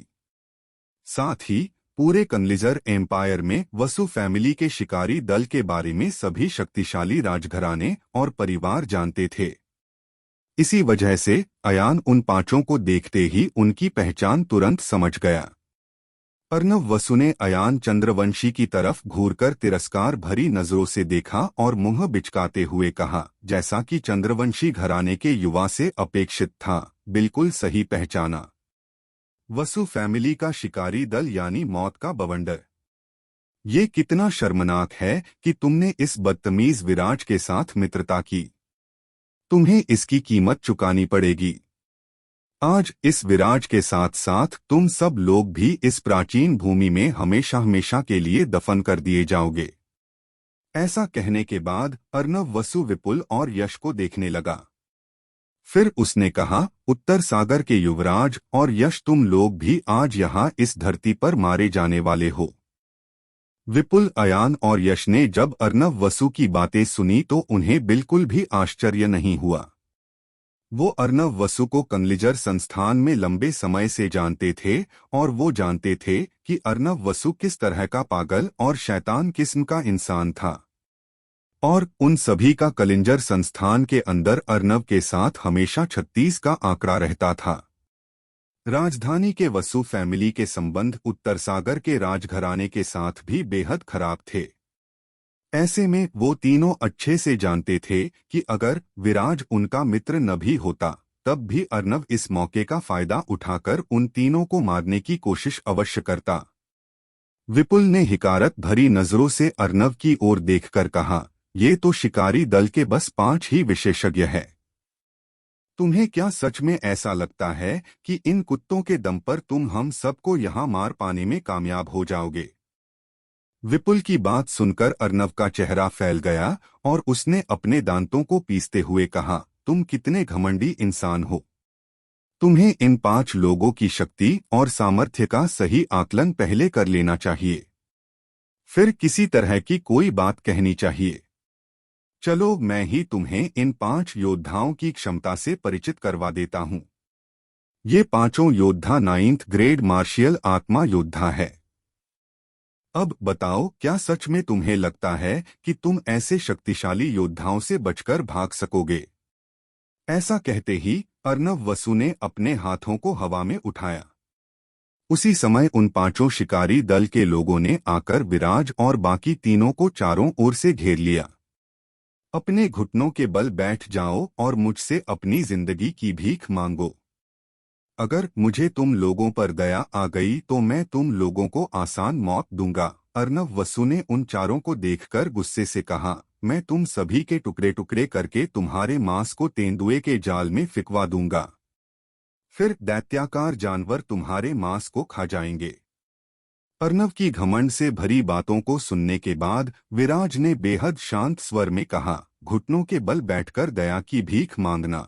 साथ ही पूरे कनलिजर एम्पायर में वसु फैमिली के शिकारी दल के बारे में सभी शक्तिशाली राजघराने और परिवार जानते थे। इसी वजह से अयान उन 5 को देखते ही उनकी पहचान तुरंत समझ गया। अर्नव वसु ने अयान चंद्रवंशी की तरफ घूरकर तिरस्कार भरी नजरों से देखा और मुंह बिचकाते हुए कहा, जैसा कि चंद्रवंशी घराने के युवा से अपेक्षित था, बिल्कुल सही पहचाना। वसु फैमिली का शिकारी दल यानी मौत का बवंडर। ये कितना शर्मनाक है कि तुमने इस बदतमीज विराज के साथ मित्रता की। तुम्हें इसकी कीमत चुकानी पड़ेगी। आज इस विराज के साथ साथ तुम सब लोग भी इस प्राचीन भूमि में हमेशा हमेशा के लिए दफन कर दिए जाओगे। ऐसा कहने के बाद अर्नव वसु विपुल और यश को देखने लगा। फिर उसने कहा, उत्तर सागर के युवराज और यश, तुम लोग भी आज यहाँ इस धरती पर मारे जाने वाले हो। विपुल, अयान और यश ने जब अर्नव वसु की बातें सुनी तो उन्हें बिल्कुल भी आश्चर्य नहीं हुआ। वो अर्नव वसु को कनलिजर संस्थान में लंबे समय से जानते थे, और वो जानते थे कि अर्नव वसु किस तरह का पागल और शैतान किस्म का इंसान था। और उन सभी का कलिंजर संस्थान के अंदर अर्नव के साथ हमेशा 36 का आंकड़ा रहता था। राजधानी के वसु फैमिली के संबंध उत्तर सागर के राजघराने के साथ भी बेहद खराब थे। ऐसे में वो तीनों अच्छे से जानते थे कि अगर विराज उनका मित्र न भी होता, तब भी अर्नव इस मौके का फायदा उठाकर उन तीनों को मारने की कोशिश अवश्य करता। विपुल ने हिकारत भरी नजरों से अर्नव की ओर देखकर कहा, ये तो शिकारी दल के बस 5 ही विशेषज्ञ है। तुम्हें क्या सच में ऐसा लगता है कि इन कुत्तों के दम पर तुम हम सबको यहाँ मार पाने में कामयाब हो जाओगे? विपुल की बात सुनकर अर्नव का चेहरा फैल गया, और उसने अपने दांतों को पीसते हुए कहा, तुम कितने घमंडी इंसान हो। तुम्हें इन 5 लोगों की शक्ति और सामर्थ्य का सही आकलन पहले कर लेना चाहिए, फिर किसी तरह की कोई बात कहनी चाहिए। चलो मैं ही तुम्हें इन 5 योद्धाओं की क्षमता से परिचित करवा देता हूं। ये पांचों योद्धा 9th ग्रेड मार्शियल आत्मा योद्धा है। अब बताओ, क्या सच में तुम्हें लगता है कि तुम ऐसे शक्तिशाली योद्धाओं से बचकर भाग सकोगे? ऐसा कहते ही अर्नव वसु ने अपने हाथों को हवा में उठाया। उसी समय उन 5 शिकारी दल के लोगों ने आकर विराज और बाकी तीनों को चारों ओर से घेर लिया। अपने घुटनों के बल बैठ जाओ और मुझसे अपनी जिंदगी की भीख मांगो। अगर मुझे तुम लोगों पर दया आ गई तो मैं तुम लोगों को आसान मौत दूंगा। अर्नव वसु ने उन चारों को देखकर गुस्से से कहा, मैं तुम सभी के टुकड़े टुकड़े करके तुम्हारे मांस को तेंदुए के जाल में फिकवा दूंगा। फिर दैत्याकार जानवर तुम्हारे मांस को खा जाएंगे। अर्नव की घमंड से भरी बातों को सुनने के बाद विराज ने बेहद शांत स्वर में कहा, घुटनों के बल बैठकर दया की भीख मांगना।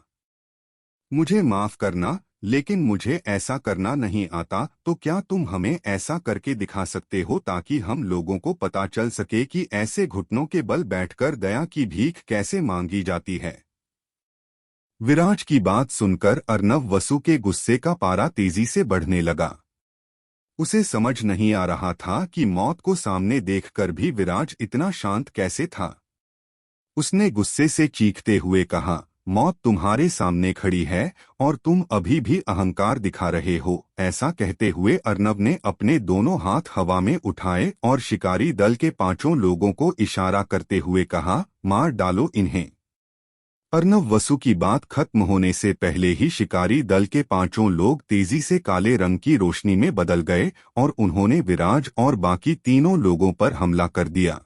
मुझे माफ करना, लेकिन मुझे ऐसा करना नहीं आता। तो क्या तुम हमें ऐसा करके दिखा सकते हो ताकि हम लोगों को पता चल सके कि ऐसे घुटनों के बल बैठकर दया की भीख कैसे मांगी जाती है? विराज की बात सुनकर अर्नव वसु के गुस्से का पारा तेजी से बढ़ने लगा। उसे समझ नहीं आ रहा था कि मौत को सामने देखकर भी विराज इतना शांत कैसे था। उसने गुस्से से चीखते हुए कहा, मौत तुम्हारे सामने खड़ी है और तुम अभी भी अहंकार दिखा रहे हो। ऐसा कहते हुए अर्नव ने अपने दोनों हाथ हवा में उठाए और शिकारी दल के 5 लोगों को इशारा करते हुए कहा, मार डालो इन्हें। अर्नव वसु की बात खत्म होने से पहले ही शिकारी दल के 5 लोग तेजी से काले रंग की रोशनी में बदल गए और उन्होंने विराज और बाकी तीनों लोगों पर हमला कर दिया।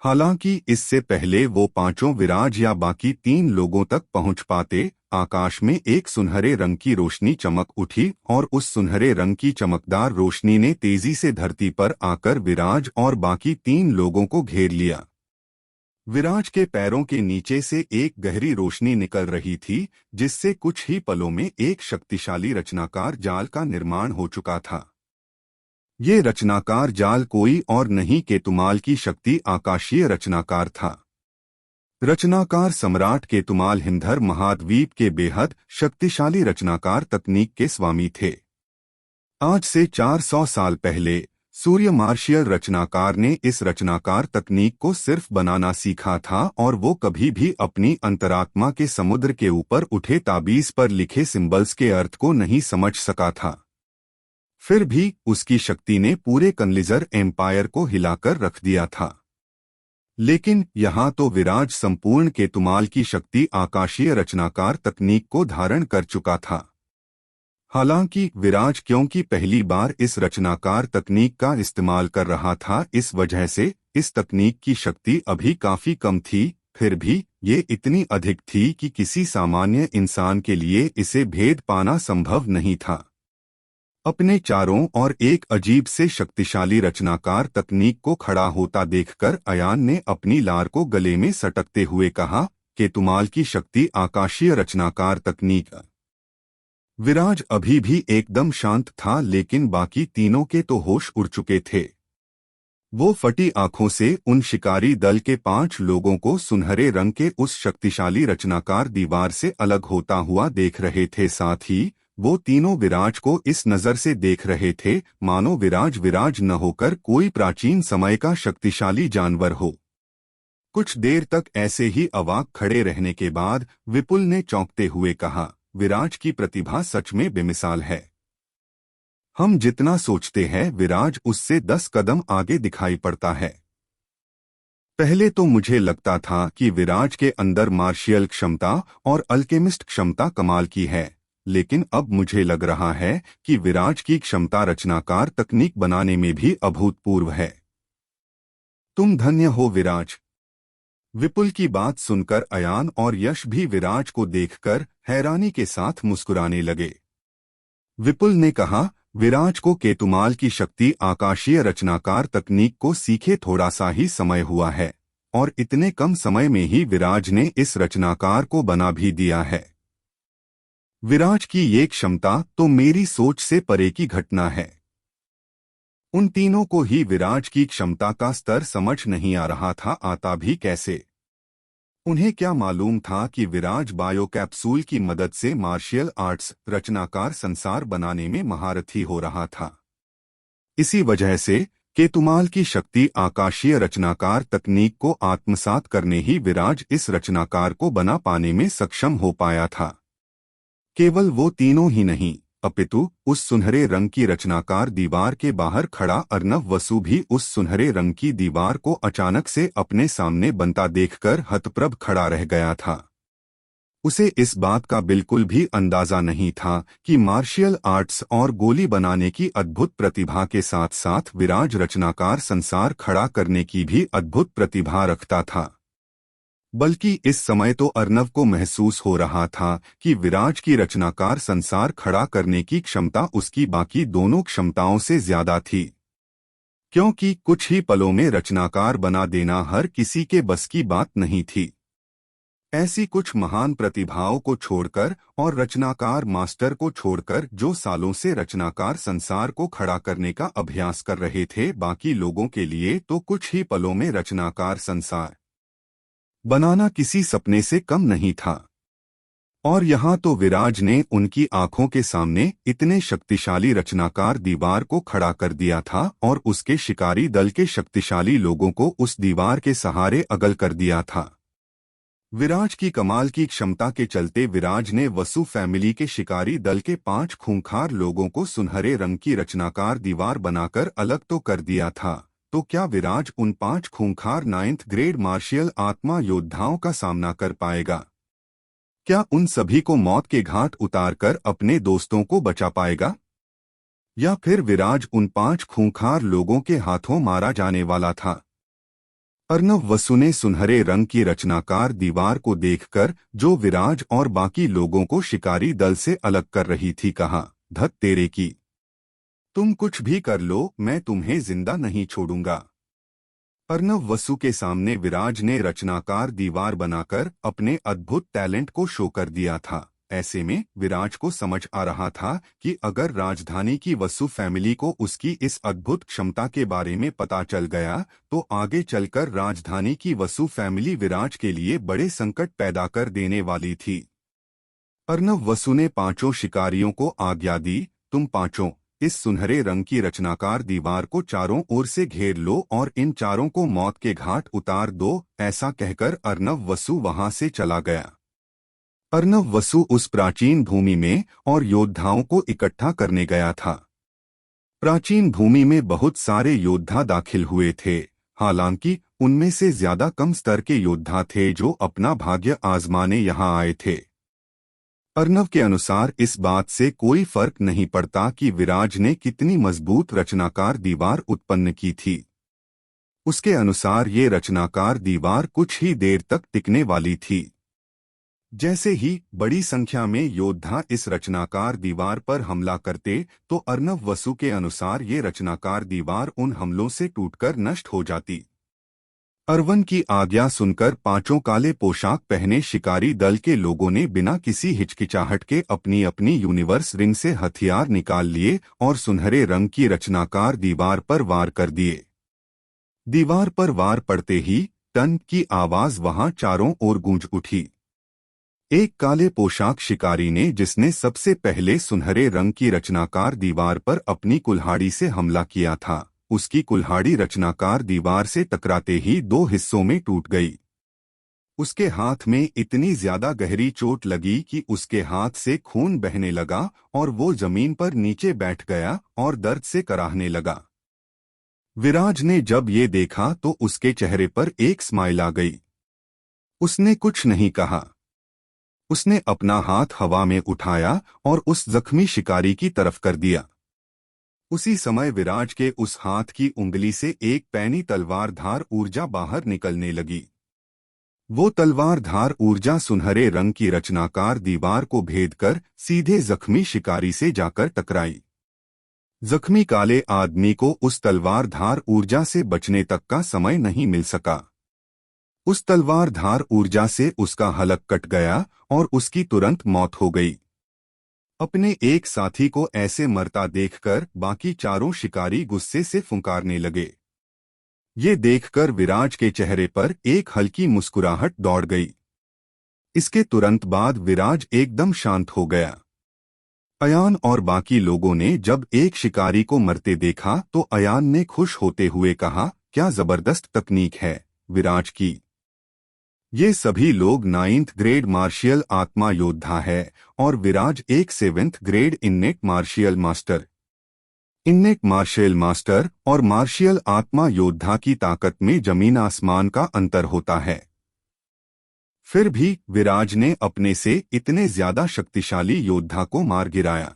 हालांकि इससे पहले वो 5 विराज या बाकी 3 लोगों तक पहुंच पाते, आकाश में एक सुनहरे रंग की रोशनी चमक उठी और उस सुनहरे रंग की चमकदार रोशनी ने तेजी से धरती पर आकर विराज और बाकी 3 लोगों को घेर लिया। विराज के पैरों के नीचे से एक गहरी रोशनी निकल रही थी, जिससे कुछ ही पलों में एक शक्तिशाली रचनाकार जाल का निर्माण हो चुका था। ये रचनाकार जाल कोई और नहीं केतुमाल की शक्ति आकाशीय रचनाकार था। रचनाकार सम्राट केतुमाल हिमधर महाद्वीप के बेहद शक्तिशाली रचनाकार तकनीक के स्वामी थे। आज से 400 साल पहले सूर्य मार्शियल रचनाकार ने इस रचनाकार तकनीक को सिर्फ बनाना सीखा था और वो कभी भी अपनी अंतरात्मा के समुद्र के ऊपर उठे ताबीज पर लिखे सिंबल्स के अर्थ को नहीं समझ सका था। फिर भी उसकी शक्ति ने पूरे कनलिजर एम्पायर को हिलाकर रख दिया था। लेकिन यहाँ तो विराज संपूर्ण केतुमाल की शक्ति आकाशीय रचनाकार तकनीक को धारण कर चुका था। हालांकि विराज क्योंकि पहली बार इस रचनाकार तकनीक का इस्तेमाल कर रहा था, इस वजह से इस तकनीक की शक्ति अभी काफी कम थी। फिर भी ये इतनी अधिक थी कि किसी सामान्य इंसान के लिए इसे भेद पाना संभव नहीं था। अपने चारों ओर एक अजीब से शक्तिशाली रचनाकार तकनीक को खड़ा होता देखकर अयान ने अपनी लार को गले में सटकते हुए कहा, केतुमाल की शक्ति आकाशीय रचनाकार तकनीक। विराज अभी भी एकदम शांत था, लेकिन बाकी तीनों के तो होश उड़ चुके थे। वो फटी आंखों से उन शिकारी दल के 5 लोगों को सुनहरे रंग के उस शक्तिशाली रचनाकार दीवार से अलग होता हुआ देख रहे थे। साथ ही वो तीनों विराज को इस नजर से देख रहे थे मानो विराज विराज न होकर कोई प्राचीन समय का शक्तिशाली जानवर हो। कुछ देर तक ऐसे ही अवाक खड़े रहने के बाद विपुल ने चौंकते हुए कहा, विराज की प्रतिभा सच में बेमिसाल है। हम जितना सोचते हैं विराज उससे 10 कदम आगे दिखाई पड़ता है। पहले तो मुझे लगता था कि विराज के अंदर मार्शियल क्षमता और अल्केमिस्ट क्षमता कमाल की है, लेकिन अब मुझे लग रहा है कि विराज की क्षमता रचनाकार तकनीक बनाने में भी अभूतपूर्व है। तुम धन्य हो विराज। विपुल की बात सुनकर अयान और यश भी विराज को देखकर हैरानी के साथ मुस्कुराने लगे। विपुल ने कहा, विराज को केतुमाल की शक्ति आकाशीय रचनाकार तकनीक को सीखे थोड़ा सा ही समय हुआ है और इतने कम समय में ही विराज ने इस रचनाकार को बना भी दिया है। विराज की ये क्षमता तो मेरी सोच से परे की घटना है। उन तीनों को ही विराज की क्षमता का स्तर समझ नहीं आ रहा था, आता भी कैसे। उन्हें क्या मालूम था कि विराज बायो कैप्सूल की मदद से मार्शियल आर्ट्स रचनाकार संसार बनाने में महारथी हो रहा था। इसी वजह से केतुमाल की शक्ति आकाशीय रचनाकार तकनीक को आत्मसात करने ही विराज इस रचनाकार को बना पाने में सक्षम हो पाया था। केवल वो तीनों ही नहीं, अपितु उस सुनहरे रंग की रचनाकार दीवार के बाहर खड़ा अर्नव वसु भी उस सुनहरे रंग की दीवार को अचानक से अपने सामने बनता देखकर हतप्रभ खड़ा रह गया था। उसे इस बात का बिल्कुल भी अंदाजा नहीं था कि मार्शियल आर्ट्स और गोली बनाने की अद्भुत प्रतिभा के साथ साथ विराज रचनाकार संसार खड़ा करने की भी अद्भुत प्रतिभा रखता था। बल्कि इस समय तो अर्नव को महसूस हो रहा था कि विराज की रचनाकार संसार खड़ा करने की क्षमता उसकी बाकी दोनों क्षमताओं से ज्यादा थी, क्योंकि कुछ ही पलों में रचनाकार बना देना हर किसी के बस की बात नहीं थी। ऐसी कुछ महान प्रतिभाओं को छोड़कर और रचनाकार मास्टर को छोड़कर जो सालों से रचनाकार संसार को खड़ा करने का अभ्यास कर रहे थे, बाकी लोगों के लिए तो कुछ ही पलों में रचनाकार संसार बनाना किसी सपने से कम नहीं था। और यहाँ तो विराज ने उनकी आंखों के सामने इतने शक्तिशाली रचनाकार दीवार को खड़ा कर दिया था और उसके शिकारी दल के शक्तिशाली लोगों को उस दीवार के सहारे अगल कर दिया था। विराज की कमाल की क्षमता के चलते विराज ने वसु फैमिली के शिकारी दल के 5 खूंखार लोगों को सुनहरे रंग की रचनाकार दीवार बनाकर अलग तो कर दिया था, तो क्या विराज उन 5 खूंखार 9th ग्रेड मार्शियल आत्मा योद्धाओं का सामना कर पाएगा? क्या उन सभी को मौत के घाट उतारकर अपने दोस्तों को बचा पाएगा? या फिर विराज उन 5 खूंखार लोगों के हाथों मारा जाने वाला था? अर्नव वसु ने सुनहरे रंग की रचनाकार दीवार को देखकर जो विराज और बाकी लोगों को शिकारी दल से अलग कर रही थी, कहा, धत तेरे की, तुम कुछ भी कर लो, मैं तुम्हें जिंदा नहीं छोड़ूंगा। अर्नव वसु के सामने विराज ने रचनाकार दीवार बनाकर अपने अद्भुत टैलेंट को शो कर दिया था। ऐसे में विराज को समझ आ रहा था कि अगर राजधानी की वसु फैमिली को उसकी इस अद्भुत क्षमता के बारे में पता चल गया तो आगे चलकर राजधानी की वसु फैमिली विराज के लिए बड़े संकट पैदा कर देने वाली थी। अर्नव वसु ने 5 शिकारियों को आज्ञा दी, तुम 5 इस सुनहरे रंग की रचनाकार दीवार को चारों ओर से घेर लो और इन चारों को मौत के घाट उतार दो। ऐसा कहकर अर्नव वसु वहां से चला गया। अर्नव वसु उस प्राचीन भूमि में और योद्धाओं को इकट्ठा करने गया था। प्राचीन भूमि में बहुत सारे योद्धा दाखिल हुए थे, हालांकि उनमें से ज्यादा कम स्तर के योद्धा थे जो अपना भाग्य आजमाने यहाँ आए थे। अर्नव के अनुसार इस बात से कोई फर्क नहीं पड़ता कि विराज ने कितनी मजबूत रचनाकार दीवार उत्पन्न की थी। उसके अनुसार ये रचनाकार दीवार कुछ ही देर तक टिकने वाली थी। जैसे ही बड़ी संख्या में योद्धा इस रचनाकार दीवार पर हमला करते तो अर्नव वसु के अनुसार ये रचनाकार दीवार उन हमलों से टूटकर नष्ट हो जाती। अरवन की आज्ञा सुनकर 5 काले पोशाक पहने शिकारी दल के लोगों ने बिना किसी हिचकिचाहट के अपनी अपनी यूनिवर्स रिंग से हथियार निकाल लिए और सुनहरे रंग की रचनाकार दीवार पर वार कर दिए। दीवार पर वार पड़ते ही टन की आवाज वहां चारों ओर गूंज उठी। एक काले पोशाक शिकारी ने, जिसने सबसे पहले सुनहरे रंग की रचनाकार दीवार पर अपनी कुल्हाड़ी से हमला किया था, उसकी कुल्हाड़ी रचनाकार दीवार से टकराते ही 2 हिस्सों में टूट गई। उसके हाथ में इतनी ज्यादा गहरी चोट लगी कि उसके हाथ से खून बहने लगा और वो जमीन पर नीचे बैठ गया और दर्द से कराहने लगा। विराज ने जब ये देखा तो उसके चेहरे पर एक स्माइल आ गई। उसने कुछ नहीं कहा। उसने अपना हाथ हवा में उठाया और उस जख्मी शिकारी की तरफ कर दिया। उसी समय विराज के उस हाथ की उंगली से एक पैनी तलवार धार ऊर्जा बाहर निकलने लगी। वो तलवार धार ऊर्जा सुनहरे रंग की रचनाकार दीवार को भेदकर सीधे जख्मी शिकारी से जाकर टकराई। जख्मी काले आदमी को उस तलवार धार ऊर्जा से बचने तक का समय नहीं मिल सका। उस तलवार धार ऊर्जा से उसका हलक कट गया और उसकी तुरंत मौत हो गई। अपने एक साथी को ऐसे मरता देखकर बाकी चारों शिकारी गुस्से से फुंकारने लगे। ये देखकर विराज के चेहरे पर एक हल्की मुस्कुराहट दौड़ गई। इसके तुरंत बाद विराज एकदम शांत हो गया। अयान और बाकी लोगों ने जब एक शिकारी को मरते देखा तो अयान ने खुश होते हुए कहा, क्या जबरदस्त तकनीक है विराज की। ये सभी लोग 9th ग्रेड मार्शियल आत्मा योद्धा है और विराज एक 7th grade innate martial master. Innate martial master और मार्शियल आत्मा योद्धा की ताकत में जमीन आसमान का अंतर होता है। फिर भी विराज ने अपने से इतने ज्यादा शक्तिशाली योद्धा को मार गिराया।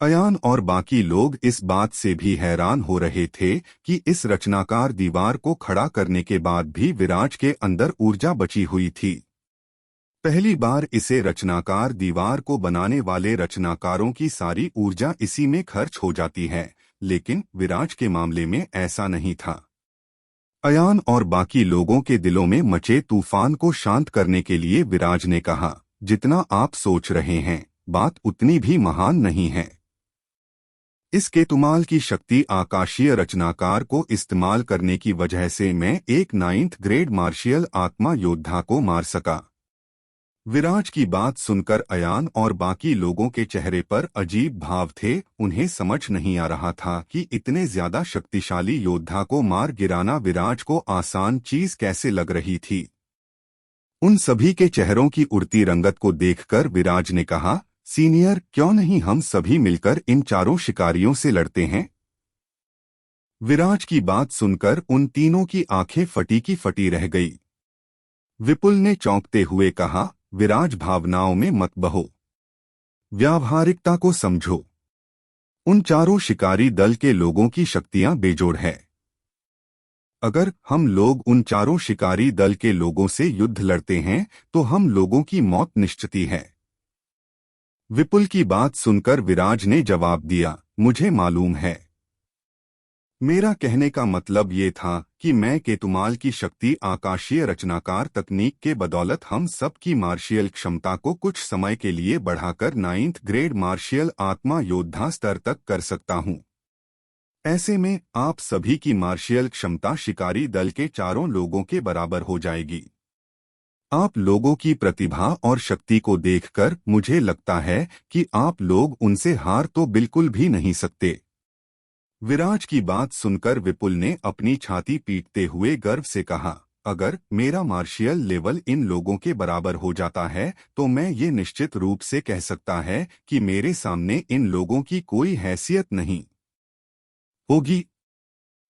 अयान और बाकी लोग इस बात से भी हैरान हो रहे थे कि इस रचनाकार दीवार को खड़ा करने के बाद भी विराज के अंदर ऊर्जा बची हुई थी। पहली बार इसे रचनाकार दीवार को बनाने वाले रचनाकारों की सारी ऊर्जा इसी में खर्च हो जाती है, लेकिन विराज के मामले में ऐसा नहीं था। अयान और बाकी लोगों के दिलों में मचे तूफान को शांत करने के लिए विराज ने कहा, जितना आप सोच रहे हैं बात उतनी भी महान नहीं है। इस केतुमाल की शक्ति आकाशीय रचनाकार को इस्तेमाल करने की वजह से मैं एक 9th ग्रेड मार्शियल आत्मा योद्धा को मार सका। विराज की बात सुनकर अयान और बाकी लोगों के चेहरे पर अजीब भाव थे। उन्हें समझ नहीं आ रहा था कि इतने ज्यादा शक्तिशाली योद्धा को मार गिराना विराज को आसान चीज कैसे लग रही थी। उन सभी के चेहरों की उड़ती रंगत को देखकर विराज ने कहा, सीनियर, क्यों नहीं हम सभी मिलकर इन चारों शिकारियों से लड़ते हैं। विराज की बात सुनकर उन तीनों की आंखें फटी की फटी रह गई। विपुल ने चौंकते हुए कहा, विराज, भावनाओं में मत बहो, व्यावहारिकता को समझो। उन चारों शिकारी दल के लोगों की शक्तियां बेजोड़ है। अगर हम लोग उन चारों शिकारी दल के लोगों से युद्ध लड़ते हैं तो हम लोगों की मौत निश्चित है। विपुल की बात सुनकर विराज ने जवाब दिया, मुझे मालूम है। मेरा कहने का मतलब ये था कि मैं केतुमाल की शक्ति आकाशीय रचनाकार तकनीक के बदौलत हम सब की मार्शियल क्षमता को कुछ समय के लिए बढ़ाकर 9th ग्रेड मार्शियल आत्मा योद्धा स्तर तक कर सकता हूँ। ऐसे में आप सभी की मार्शियल क्षमता शिकारी दल के चारों लोगों के बराबर हो जाएगी। आप लोगों की प्रतिभा और शक्ति को देखकर मुझे लगता है कि आप लोग उनसे हार तो बिल्कुल भी नहीं सकते। विराज की बात सुनकर विपुल ने अपनी छाती पीटते हुए गर्व से कहा, अगर मेरा मार्शियल लेवल इन लोगों के बराबर हो जाता है तो मैं ये निश्चित रूप से कह सकता है कि मेरे सामने इन लोगों की कोई हैसियत नहीं होगी।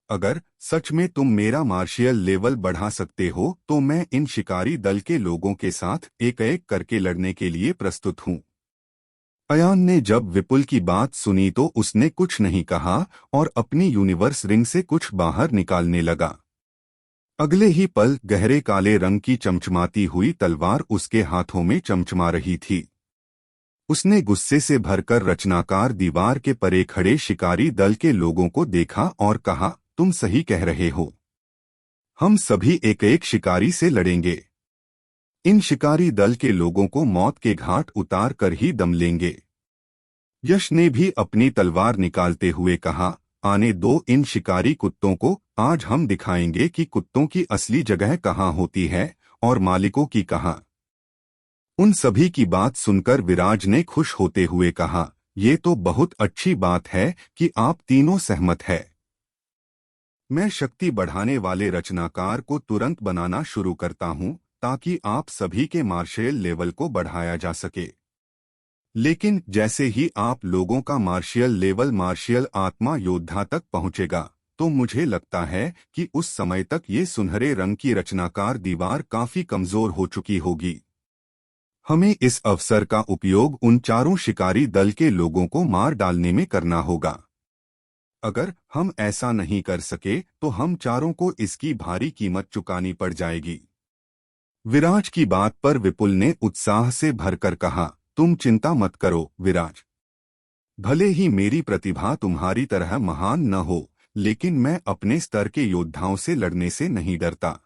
अगर सच में तुम मेरा मार्शियल लेवल बढ़ा सकते हो तो मैं इन शिकारी दल के लोगों के साथ एक एक करके लड़ने के लिए प्रस्तुत हूँ। अयान ने जब विपुल की बात सुनी तो उसने कुछ नहीं कहा और अपनी यूनिवर्स रिंग से कुछ बाहर निकालने लगा। अगले ही पल गहरे काले रंग की चमचमाती हुई तलवार उसके हाथों में चमचमा रही थी। उसने गुस्से से भरकर रचनाकार दीवार के परे खड़े शिकारी दल के लोगों को देखा और कहा, तुम सही कह रहे हो, हम सभी एक एक शिकारी से लड़ेंगे। इन शिकारी दल के लोगों को मौत के घाट उतार कर ही दम लेंगे। यश ने भी अपनी तलवार निकालते हुए कहा, आने दो इन शिकारी कुत्तों को, आज हम दिखाएंगे कि कुत्तों की असली जगह कहाँ होती है और मालिकों की कहाँ। उन सभी की बात सुनकर विराज ने खुश होते हुए कहा, ये तो बहुत अच्छी बात है कि आप तीनों सहमत है। मैं शक्ति बढ़ाने वाले रचनाकार को तुरंत बनाना शुरू करता हूं ताकि आप सभी के मार्शियल लेवल को बढ़ाया जा सके। लेकिन जैसे ही आप लोगों का मार्शियल लेवल मार्शियल आत्मा योद्धा तक पहुंचेगा तो मुझे लगता है कि उस समय तक ये सुनहरे रंग की रचनाकार दीवार काफी कमजोर हो चुकी होगी। हमें इस अवसर का उपयोग उन चारों शिकारी दल के लोगों को मार डालने में करना होगा। अगर हम ऐसा नहीं कर सके तो हम चारों को इसकी भारी कीमत चुकानी पड़ जाएगी। विराज की बात पर विपुल ने उत्साह से भरकर कहा, तुम चिंता मत करो विराज, भले ही मेरी प्रतिभा तुम्हारी तरह महान न हो, लेकिन मैं अपने स्तर के योद्धाओं से लड़ने से नहीं डरता।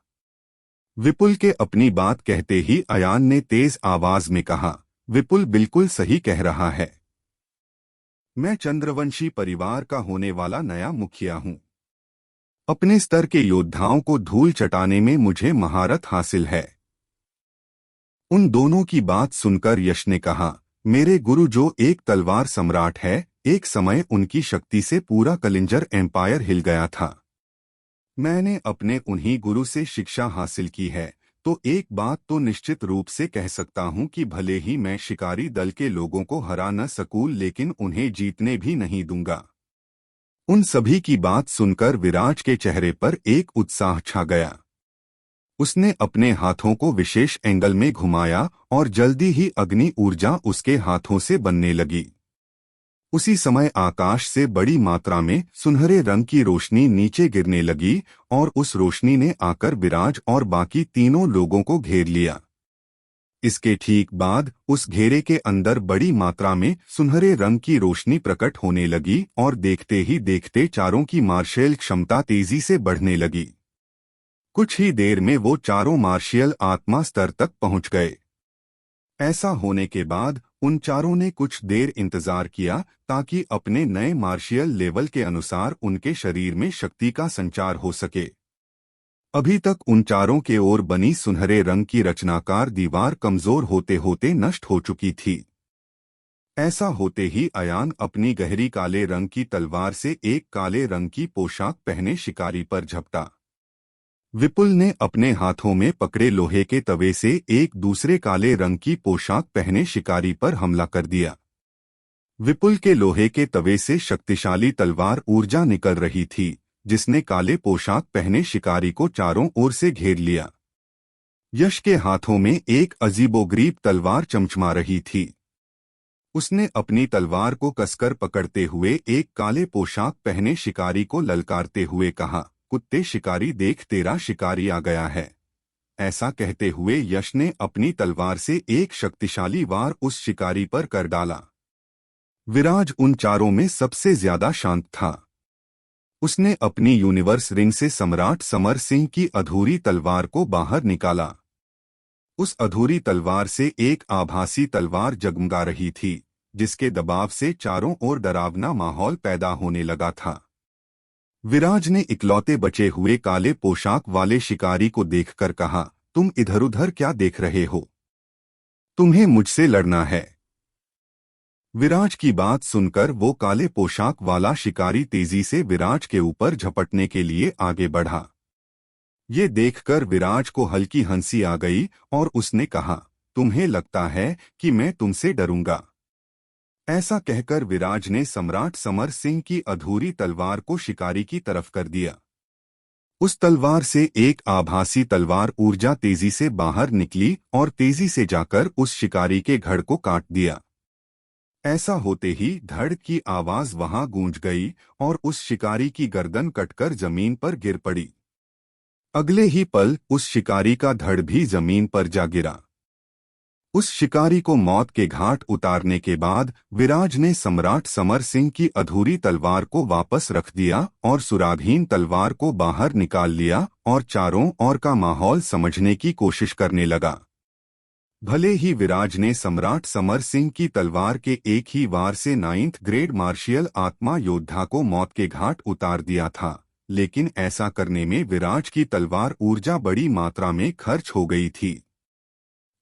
विपुल के अपनी बात कहते ही अयान ने तेज आवाज में कहा, विपुल बिल्कुल सही कह रहा है। मैं चंद्रवंशी परिवार का होने वाला नया मुखिया हूँ। अपने स्तर के योद्धाओं को धूल चटाने में मुझे महारत हासिल है। उन दोनों की बात सुनकर यश ने कहा, मेरे गुरु जो एक तलवार सम्राट है, एक समय उनकी शक्ति से पूरा कलिंजर एम्पायर हिल गया था। मैंने अपने उन्हीं गुरु से शिक्षा हासिल की है, तो एक बात तो निश्चित रूप से कह सकता हूं कि भले ही मैं शिकारी दल के लोगों को हरा न सकूं, लेकिन उन्हें जीतने भी नहीं दूंगा। उन सभी की बात सुनकर विराज के चेहरे पर एक उत्साह छा गया। उसने अपने हाथों को विशेष एंगल में घुमाया और जल्दी ही अग्नि ऊर्जा उसके हाथों से बनने लगी। उसी समय आकाश से बड़ी मात्रा में सुनहरे रंग की रोशनी नीचे गिरने लगी और उस रोशनी ने आकर विराज और बाकी तीनों लोगों को घेर लिया। इसके ठीक बाद उस घेरे के अंदर बड़ी मात्रा में सुनहरे रंग की रोशनी प्रकट होने लगी और देखते ही देखते चारों की मार्शियल क्षमता तेजी से बढ़ने लगी। कुछ ही देर में वो चारों मार्शियल आत्मा स्तर तक पहुंच गए। ऐसा होने के बाद उन चारों ने कुछ देर इंतजार किया ताकि अपने नए मार्शियल लेवल के अनुसार उनके शरीर में शक्ति का संचार हो सके। अभी तक उन चारों के ओर बनी सुनहरे रंग की रचनाकार दीवार कमजोर होते होते नष्ट हो चुकी थी। ऐसा होते ही अयान अपनी गहरी काले रंग की तलवार से एक काले रंग की पोशाक पहने शिकारी पर झपटा। विपुल ने अपने हाथों में पकड़े लोहे के तवे से एक दूसरे काले रंग की पोशाक पहने शिकारी पर हमला कर दिया। विपुल के लोहे के तवे से शक्तिशाली तलवार ऊर्जा निकल रही थी, जिसने काले पोशाक पहने शिकारी को चारों ओर से घेर लिया। यश के हाथों में एक अजीबोगरीब तलवार चमचमा रही थी। उसने अपनी तलवार को कसकर पकड़ते हुए एक काले पोशाक पहने शिकारी को ललकारते हुए कहा, कुत्ते शिकारी देख, तेरा शिकारी आ गया है। ऐसा कहते हुए यश ने अपनी तलवार से एक शक्तिशाली वार उस शिकारी पर कर डाला। विराज उन चारों में सबसे ज्यादा शांत था। उसने अपनी यूनिवर्स रिंग से सम्राट समर सिंह की अधूरी तलवार को बाहर निकाला। उस अधूरी तलवार से एक आभासी तलवार जगमगा रही थी, जिसके दबाव से चारों ओर डरावना माहौल पैदा होने लगा था। विराज ने इकलौते बचे हुए काले पोशाक वाले शिकारी को देखकर कहा, तुम इधर उधर क्या देख रहे हो? तुम्हें मुझसे लड़ना है। विराज की बात सुनकर वो काले पोशाक वाला शिकारी तेजी से विराज के ऊपर झपटने के लिए आगे बढ़ा। ये देखकर विराज को हल्की हंसी आ गई और उसने कहा, तुम्हें लगता है कि मैं तुमसे डरूंगा? ऐसा कहकर विराज ने सम्राट समर सिंह की अधूरी तलवार को शिकारी की तरफ कर दिया। उस तलवार से एक आभासी तलवार ऊर्जा तेजी से बाहर निकली और तेजी से जाकर उस शिकारी के धड़ को काट दिया। ऐसा होते ही धड़ की आवाज वहां गूंज गई और उस शिकारी की गर्दन कटकर जमीन पर गिर पड़ी। अगले ही पल उस शिकारी का धड़ भी जमीन पर जा गिरा। उस शिकारी को मौत के घाट उतारने के बाद विराज ने सम्राट समर सिंह की अधूरी तलवार को वापस रख दिया और सुरागहीन तलवार को बाहर निकाल लिया और चारों ओर का माहौल समझने की कोशिश करने लगा। भले ही विराज ने सम्राट समर सिंह की तलवार के एक ही वार से 9th ग्रेड मार्शियल आत्मा योद्धा को मौत के घाट उतार दिया था, लेकिन ऐसा करने में विराज की तलवार ऊर्जा बड़ी मात्रा में खर्च हो गई थी।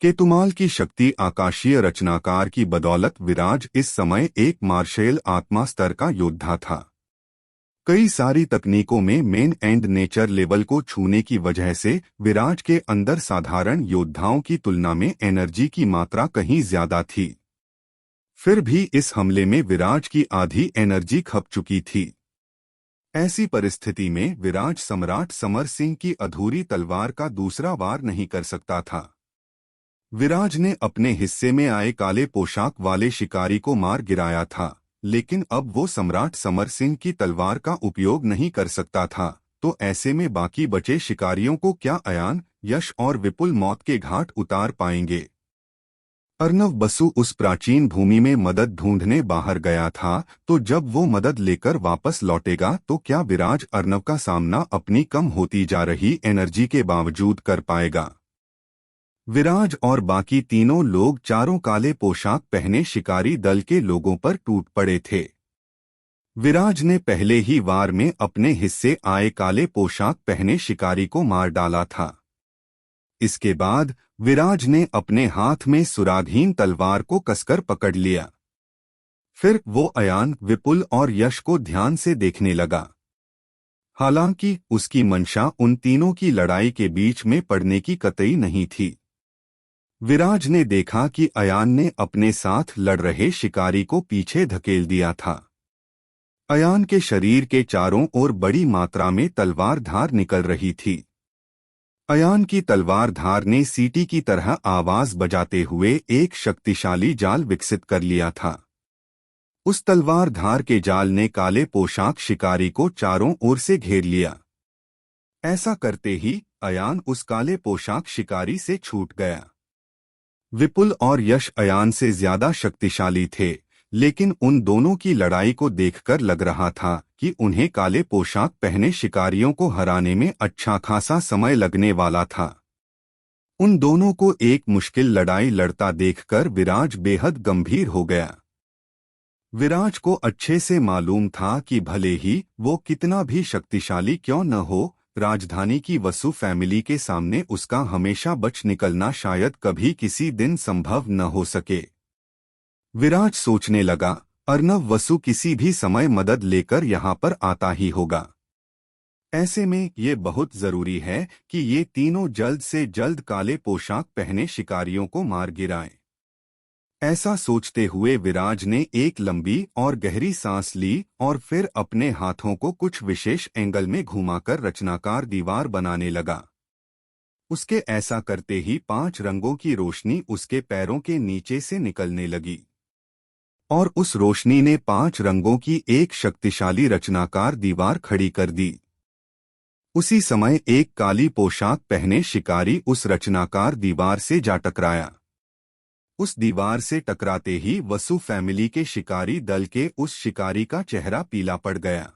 केतुमाल की शक्ति आकाशीय रचनाकार की बदौलत विराज इस समय एक मार्शियल आत्मा स्तर का योद्धा था। कई सारी तकनीकों में मेन एंड नेचर लेवल को छूने की वजह से विराज के अंदर साधारण योद्धाओं की तुलना में एनर्जी की मात्रा कहीं ज्यादा थी। फिर भी इस हमले में विराज की आधी एनर्जी खप चुकी थी। ऐसी परिस्थिति में विराज सम्राट समर सिंह की अधूरी तलवार का दूसरा वार नहीं कर सकता था। विराज ने अपने हिस्से में आए काले पोशाक वाले शिकारी को मार गिराया था, लेकिन अब वो सम्राट समर सिंह की तलवार का उपयोग नहीं कर सकता था, तो ऐसे में बाकी बचे शिकारियों को क्या अयान, यश और विपुल मौत के घाट उतार पाएंगे? अर्नव बसु उस प्राचीन भूमि में मदद ढूंढने बाहर गया था, तो जब वो मदद लेकर वापस लौटेगा तो क्या विराज अर्नव का सामना अपनी कम होती जा रही एनर्जी के बावजूद कर पाएगा? विराज और बाकी तीनों लोग चारों काले पोशाक पहने शिकारी दल के लोगों पर टूट पड़े थे। विराज ने पहले ही वार में अपने हिस्से आए काले पोशाक पहने शिकारी को मार डाला था। इसके बाद विराज ने अपने हाथ में सुरागहीन तलवार को कसकर पकड़ लिया। फिर वो अयान, विपुल और यश को ध्यान से देखने लगा। हालांकि उसकी मंशा उन तीनों की लड़ाई के बीच में पड़ने की कतई नहीं थी। विराज ने देखा कि अयान ने अपने साथ लड़ रहे शिकारी को पीछे धकेल दिया था। अयान के शरीर के चारों ओर बड़ी मात्रा में तलवार धार निकल रही थी। अयान की तलवार धार ने सीटी की तरह आवाज बजाते हुए एक शक्तिशाली जाल विकसित कर लिया था। उस तलवार धार के जाल ने काले पोशाक शिकारी को चारों ओर से घेर लिया। ऐसा करते ही अयान उस काले पोशाक शिकारी से छूट गया। विपुल और यश अयान से ज्यादा शक्तिशाली थे, लेकिन उन दोनों की लड़ाई को देखकर लग रहा था कि उन्हें काले पोशाक पहने शिकारियों को हराने में अच्छा खासा समय लगने वाला था। उन दोनों को एक मुश्किल लड़ाई लड़ता देखकर विराज बेहद गंभीर हो गया। विराज को अच्छे से मालूम था कि भले ही वो कितना भी शक्तिशाली क्यों न हो, राजधानी की वसु फैमिली के सामने उसका हमेशा बच निकलना शायद कभी किसी दिन संभव न हो सके। विराज सोचने लगा, अर्नव वसु किसी भी समय मदद लेकर यहाँ पर आता ही होगा। ऐसे में ये बहुत जरूरी है कि ये तीनों जल्द से जल्द काले पोशाक पहने शिकारियों को मार गिराएं। ऐसा सोचते हुए विराज ने एक लंबी और गहरी सांस ली और फिर अपने हाथों को कुछ विशेष एंगल में घुमाकर रचनाकार दीवार बनाने लगा। उसके ऐसा करते ही 5 रंगों की रोशनी उसके पैरों के नीचे से निकलने लगी और उस रोशनी ने 5 रंगों की एक शक्तिशाली रचनाकार दीवार खड़ी कर दी। उसी समय एक काली पोशाक पहने शिकारी उस रचनाकार दीवार से जा टकराया। उस दीवार से टकराते ही वसु फैमिली के शिकारी दल के उस शिकारी का चेहरा पीला पड़ गया।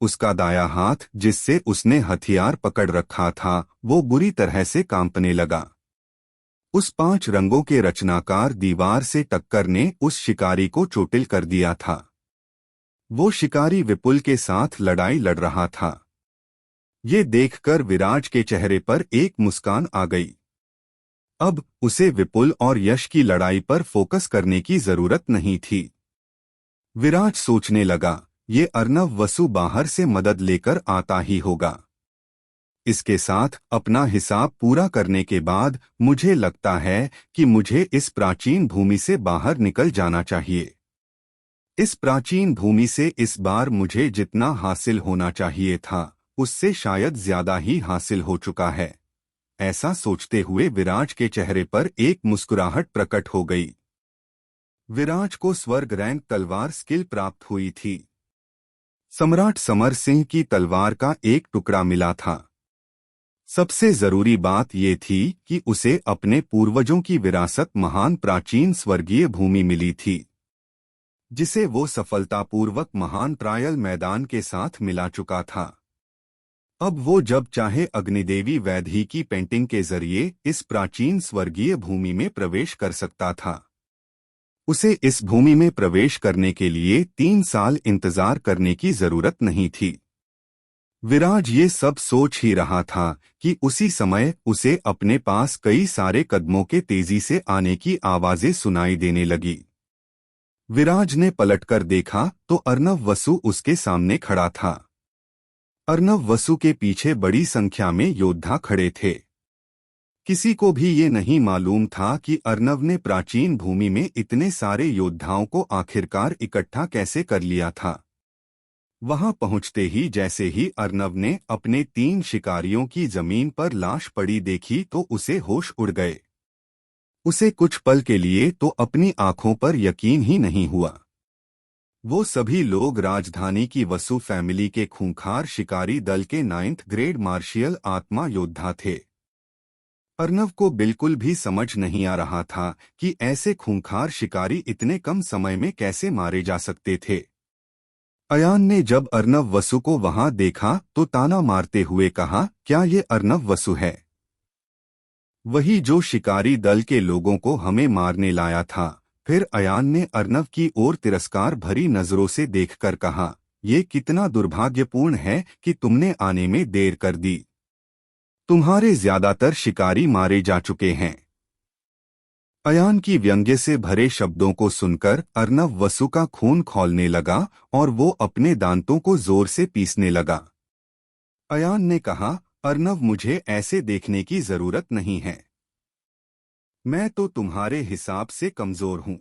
उसका दायां हाथ जिससे उसने हथियार पकड़ रखा था वो बुरी तरह से कांपने लगा। उस 5 रंगों के रचनाकार दीवार से टक्कर ने उस शिकारी को चोटिल कर दिया था। वो शिकारी विपुल के साथ लड़ाई लड़ रहा था। ये देखकर विराज के चेहरे पर एक मुस्कान आ गई। अब उसे विपुल और यश की लड़ाई पर फोकस करने की जरूरत नहीं थी। विराज सोचने लगा, ये अर्नव वसु बाहर से मदद लेकर आता ही होगा। इसके साथ अपना हिसाब पूरा करने के बाद मुझे लगता है कि मुझे इस प्राचीन भूमि से बाहर निकल जाना चाहिए। इस प्राचीन भूमि से इस बार मुझे जितना हासिल होना चाहिए था उससे शायद ज्यादा ही हासिल हो चुका है। ऐसा सोचते हुए विराज के चेहरे पर एक मुस्कुराहट प्रकट हो गई। विराज को स्वर्ग रैंक तलवार स्किल प्राप्त हुई थी। सम्राट समर सिंह की तलवार का एक टुकड़ा मिला था। सबसे जरूरी बात ये थी कि उसे अपने पूर्वजों की विरासत महान प्राचीन स्वर्गीय भूमि मिली थी, जिसे वो सफलतापूर्वक महान ट्रायल मैदान के साथ मिला चुका था। अब वो जब चाहे अग्निदेवी वैदही की पेंटिंग के जरिए इस प्राचीन स्वर्गीय भूमि में प्रवेश कर सकता था। उसे इस भूमि में प्रवेश करने के लिए 3 साल इंतजार करने की जरूरत नहीं थी। विराज ये सब सोच ही रहा था कि उसी समय उसे अपने पास कई सारे कदमों के तेजी से आने की आवाजें सुनाई देने लगी। विराज ने पलटकर देखा तो अर्नव वसु उसके सामने खड़ा था। अर्नव वसु के पीछे बड़ी संख्या में योद्धा खड़े थे। किसी को भी ये नहीं मालूम था कि अर्नव ने प्राचीन भूमि में इतने सारे योद्धाओं को आखिरकार इकट्ठा कैसे कर लिया था। वहां पहुंचते ही जैसे ही अर्नव ने अपने 3 शिकारियों की जमीन पर लाश पड़ी देखी तो उसे होश उड़ गए। उसे कुछ पल के लिए तो अपनी आंखों पर यकीन ही नहीं हुआ। वो सभी लोग राजधानी की वसु फैमिली के खूंखार शिकारी दल के 9th ग्रेड मार्शियल आत्मा योद्धा थे। अर्नव को बिल्कुल भी समझ नहीं आ रहा था कि ऐसे खूंखार शिकारी इतने कम समय में कैसे मारे जा सकते थे। अयान ने जब अर्नव वसु को वहां देखा तो ताना मारते हुए कहा, क्या ये अर्नव वसु है? वही जो शिकारी दल के लोगों को हमें मारने लाया था। फिर अयान ने अर्नव की ओर तिरस्कार भरी नजरों से देखकर कहा, ये कितना दुर्भाग्यपूर्ण है कि तुमने आने में देर कर दी। तुम्हारे ज्यादातर शिकारी मारे जा चुके हैं। अयान की व्यंग्य से भरे शब्दों को सुनकर अर्नव वसु का खून खौलने लगा और वो अपने दांतों को जोर से पीसने लगा। अयान ने कहा, अर्नव, मुझे ऐसे देखने की जरूरत नहीं है। मैं तो तुम्हारे हिसाब से कमजोर हूं।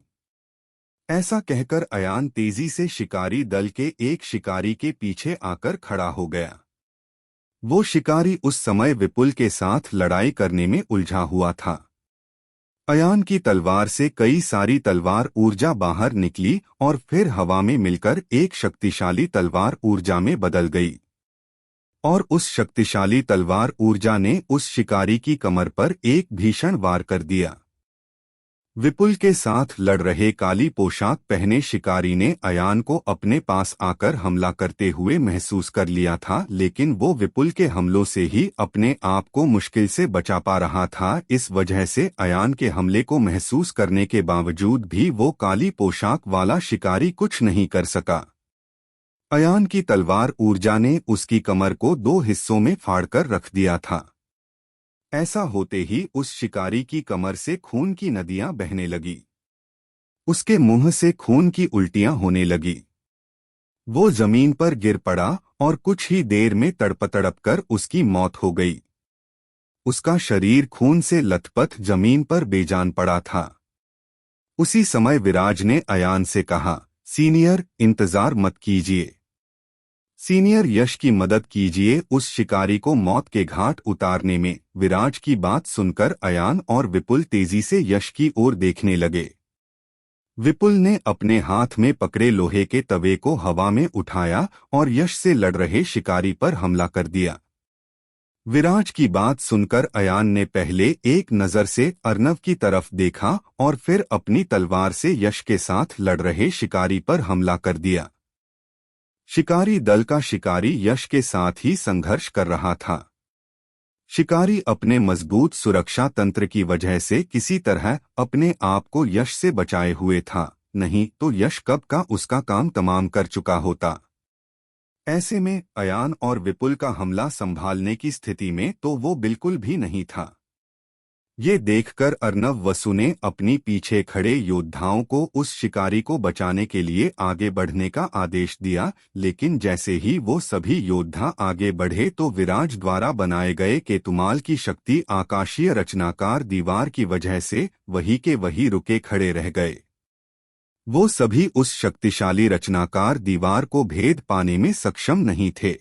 ऐसा कहकर अयान तेजी से शिकारी दल के एक शिकारी के पीछे आकर खड़ा हो गया। वो शिकारी उस समय विपुल के साथ लड़ाई करने में उलझा हुआ था। अयान की तलवार से कई सारी तलवार ऊर्जा बाहर निकली और फिर हवा में मिलकर एक शक्तिशाली तलवार ऊर्जा में बदल गई। और उस शक्तिशाली तलवार ऊर्जा ने उस शिकारी की कमर पर एक भीषण वार कर दिया। विपुल के साथ लड़ रहे काली पोशाक पहने शिकारी ने अयान को अपने पास आकर हमला करते हुए महसूस कर लिया था, लेकिन वो विपुल के हमलों से ही अपने आप को मुश्किल से बचा पा रहा था। इस वजह से अयान के हमले को महसूस करने के बावजूद भी वो काली पोशाक वाला शिकारी कुछ नहीं कर सका। अयान की तलवार ऊर्जा ने उसकी कमर को दो हिस्सों में फाड़कर रख दिया था। ऐसा होते ही उस शिकारी की कमर से खून की नदियां बहने लगी। उसके मुंह से खून की उल्टियां होने लगी। वो जमीन पर गिर पड़ा और कुछ ही देर में तड़प कर उसकी मौत हो गई। उसका शरीर खून से लथपथ जमीन पर बेजान पड़ा था। उसी समय विराज ने अयान से कहा, सीनियर, इंतजार मत कीजिए। सीनियर, यश की मदद कीजिए उस शिकारी को मौत के घाट उतारने में। विराज की बात सुनकर अयान और विपुल तेजी से यश की ओर देखने लगे। विपुल ने अपने हाथ में पकड़े लोहे के तवे को हवा में उठाया और यश से लड़ रहे शिकारी पर हमला कर दिया। विराज की बात सुनकर अयान ने पहले एक नजर से अर्नव की तरफ देखा और फिर अपनी तलवार से यश के साथ लड़ रहे शिकारी पर हमला कर दिया। शिकारी दल का शिकारी यश के साथ ही संघर्ष कर रहा था। शिकारी अपने मजबूत सुरक्षा तंत्र की वजह से किसी तरह अपने आप को यश से बचाए हुए था, नहीं तो यश कब का उसका काम तमाम कर चुका होता। ऐसे में अयान और विपुल का हमला संभालने की स्थिति में तो वो बिल्कुल भी नहीं था। ये देखकर अर्नव वसु ने अपनी पीछे खड़े योद्धाओं को उस शिकारी को बचाने के लिए आगे बढ़ने का आदेश दिया, लेकिन जैसे ही वो सभी योद्धा आगे बढ़े तो विराज द्वारा बनाए गए केतुमाल की शक्ति आकाशीय रचनाकार दीवार की वजह से वही के वही रुके खड़े रह गए। वो सभी उस शक्तिशाली रचनाकार दीवार को भेद पाने में सक्षम नहीं थे।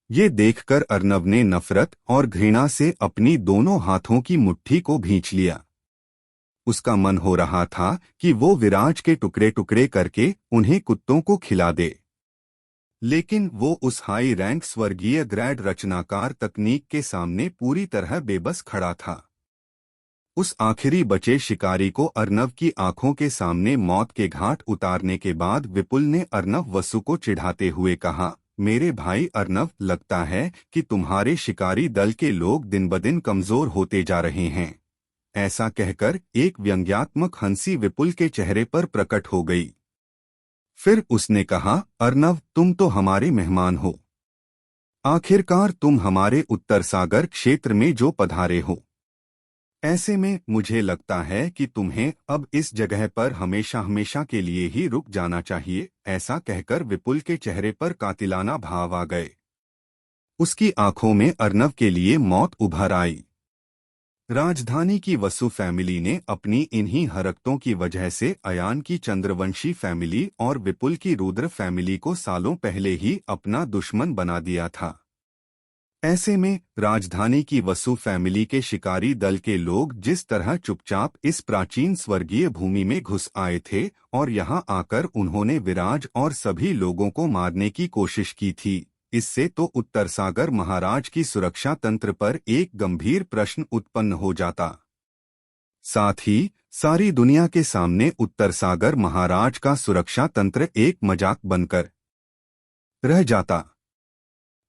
ये देखकर अर्नव ने नफरत और घृणा से अपनी दोनों हाथों की मुट्ठी को भींच लिया। उसका मन हो रहा था कि वो विराज के टुकड़े टुकड़े करके उन्हें कुत्तों को खिला दे, लेकिन वो उस हाई रैंक स्वर्गीय ग्रैड रचनाकार तकनीक के सामने पूरी तरह बेबस खड़ा था। उस आखिरी बचे शिकारी को अर्नव की आंखों के सामने मौत के घाट उतारने के बाद विपुल ने अर्नव वसु को चिढ़ाते हुए कहा, मेरे भाई अर्नव, लगता है कि तुम्हारे शिकारी दल के लोग दिन ब दिन कमजोर होते जा रहे हैं। ऐसा कहकर एक व्यंग्यात्मक हंसी विपुल के चेहरे पर प्रकट हो गई। फिर उसने कहा, अर्नव, तुम तो हमारे मेहमान हो। आखिरकार तुम हमारे उत्तर सागर क्षेत्र में जो पधारे हो। ऐसे में मुझे लगता है कि तुम्हें अब इस जगह पर हमेशा हमेशा के लिए ही रुक जाना चाहिए। ऐसा कहकर विपुल के चेहरे पर कातिलाना भाव आ गए। उसकी आंखों में अर्नव के लिए मौत उभर आई। राजधानी की वसु फैमिली ने अपनी इन्हीं हरकतों की वजह से अयान की चंद्रवंशी फैमिली और विपुल की रुद्र फैमिली को सालों पहले ही अपना दुश्मन बना दिया था। ऐसे में राजधानी की वसु फैमिली के शिकारी दल के लोग जिस तरह चुपचाप इस प्राचीन स्वर्गीय भूमि में घुस आए थे और यहाँ आकर उन्होंने विराज और सभी लोगों को मारने की कोशिश की थी, इससे तो उत्तर सागर महाराज की सुरक्षा तंत्र पर एक गंभीर प्रश्न उत्पन्न हो जाता। साथ ही सारी दुनिया के सामने उत्तर सागर महाराज का सुरक्षा तंत्र एक मजाक बनकर रह जाता।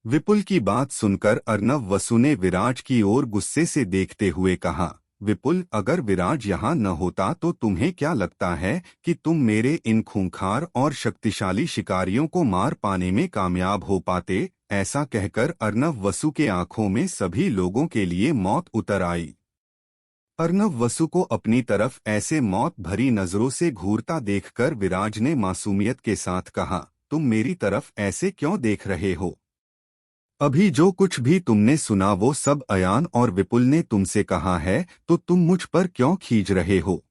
विपुल की बात सुनकर अर्नव वसु ने विराज की ओर गुस्से से देखते हुए कहा, विपुल, अगर विराज यहाँ न होता तो तुम्हें क्या लगता है कि तुम मेरे इन खूंखार और शक्तिशाली शिकारियों को मार पाने में कामयाब हो पाते? ऐसा कहकर अर्नव वसु के आंखों में सभी लोगों के लिए मौत उतर आई। अर्नव वसु को अपनी तरफ ऐसे मौत भरी नजरों से घूरता देखकर विराज ने मासूमियत के साथ कहा, तुम मेरी तरफ ऐसे क्यों देख रहे हो? अभी जो कुछ भी तुमने सुना वो सब अयान और विपुल ने तुमसे कहा है, तो तुम मुझ पर क्यों खींच रहे हो?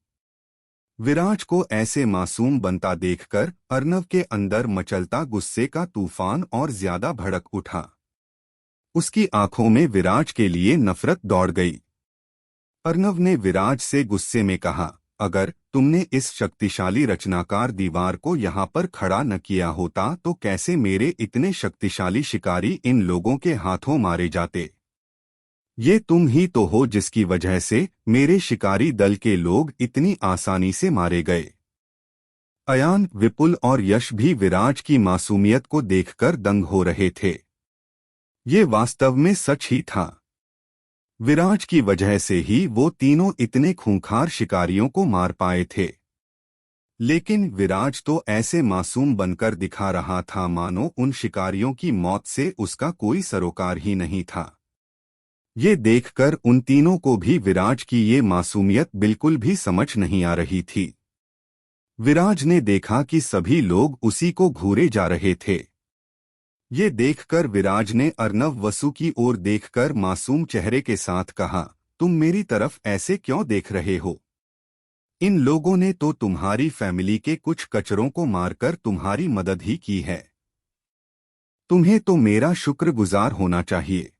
विराज को ऐसे मासूम बनता देखकर अर्नव के अंदर मचलता गुस्से का तूफान और ज्यादा भड़क उठा। उसकी आंखों में विराज के लिए नफरत दौड़ गई। अर्नव ने विराज से गुस्से में कहा, अगर तुमने इस शक्तिशाली रचनाकार दीवार को यहाँ पर खड़ा न किया होता तो कैसे मेरे इतने शक्तिशाली शिकारी इन लोगों के हाथों मारे जाते? ये तुम ही तो हो जिसकी वजह से मेरे शिकारी दल के लोग इतनी आसानी से मारे गए। अयान, विपुल और यश भी विराज की मासूमियत को देखकर दंग हो रहे थे। ये वास्तव में सच ही था। विराज की वजह से ही वो तीनों इतने खूंखार शिकारियों को मार पाए थे। लेकिन विराज तो ऐसे मासूम बनकर दिखा रहा था मानो उन शिकारियों की मौत से उसका कोई सरोकार ही नहीं था। ये देखकर उन तीनों को भी विराज की ये मासूमियत बिल्कुल भी समझ नहीं आ रही थी। विराज ने देखा कि सभी लोग उसी को घूरे जा रहे थे। ये देखकर विराज ने अर्नव वसु की ओर देखकर मासूम चेहरे के साथ कहा, तुम मेरी तरफ ऐसे क्यों देख रहे हो? इन लोगों ने तो तुम्हारी फैमिली के कुछ कचरों को मारकर तुम्हारी मदद ही की है। तुम्हें तो मेरा शुक्रगुजार होना चाहिए।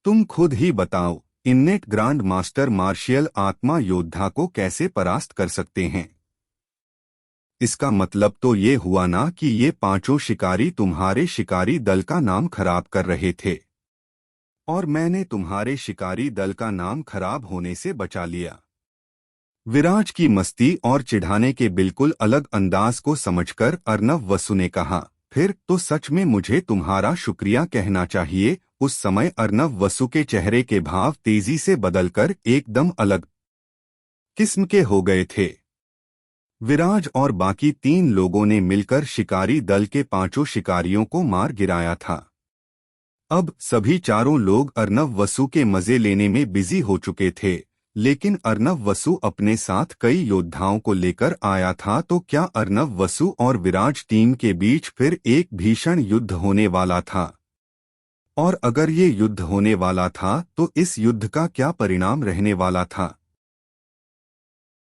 तुम खुद ही बताओ, इन्नेट ग्रांड मास्टर मार्शियल आत्मा योद्धा को कैसे परास्त कर सकते हैं? इसका मतलब तो ये हुआ ना कि ये पांचों शिकारी तुम्हारे शिकारी दल का नाम खराब कर रहे थे, और मैंने तुम्हारे शिकारी दल का नाम खराब होने से बचा लिया। विराज की मस्ती और चिढ़ाने के बिल्कुल अलग अंदाज को समझकर अर्नव वसु ने कहा, फिर तो सच में मुझे तुम्हारा शुक्रिया कहना चाहिए। उस समय अर्नव वसु के चेहरे के भाव तेजी से बदलकर एकदम अलग किस्म के हो गए थे। विराज और बाकी तीन लोगों ने मिलकर शिकारी दल के पांचों शिकारियों को मार गिराया था। अब सभी चारों लोग अर्नव वसु के मजे लेने में बिजी हो चुके थे, लेकिन अर्नव वसु अपने साथ कई योद्धाओं को लेकर आया था। तो क्या अर्नव वसु और विराज टीम के बीच फिर एक भीषण युद्ध होने वाला था? और अगर ये युद्ध होने वाला था तो इस युद्ध का क्या परिणाम रहने वाला था?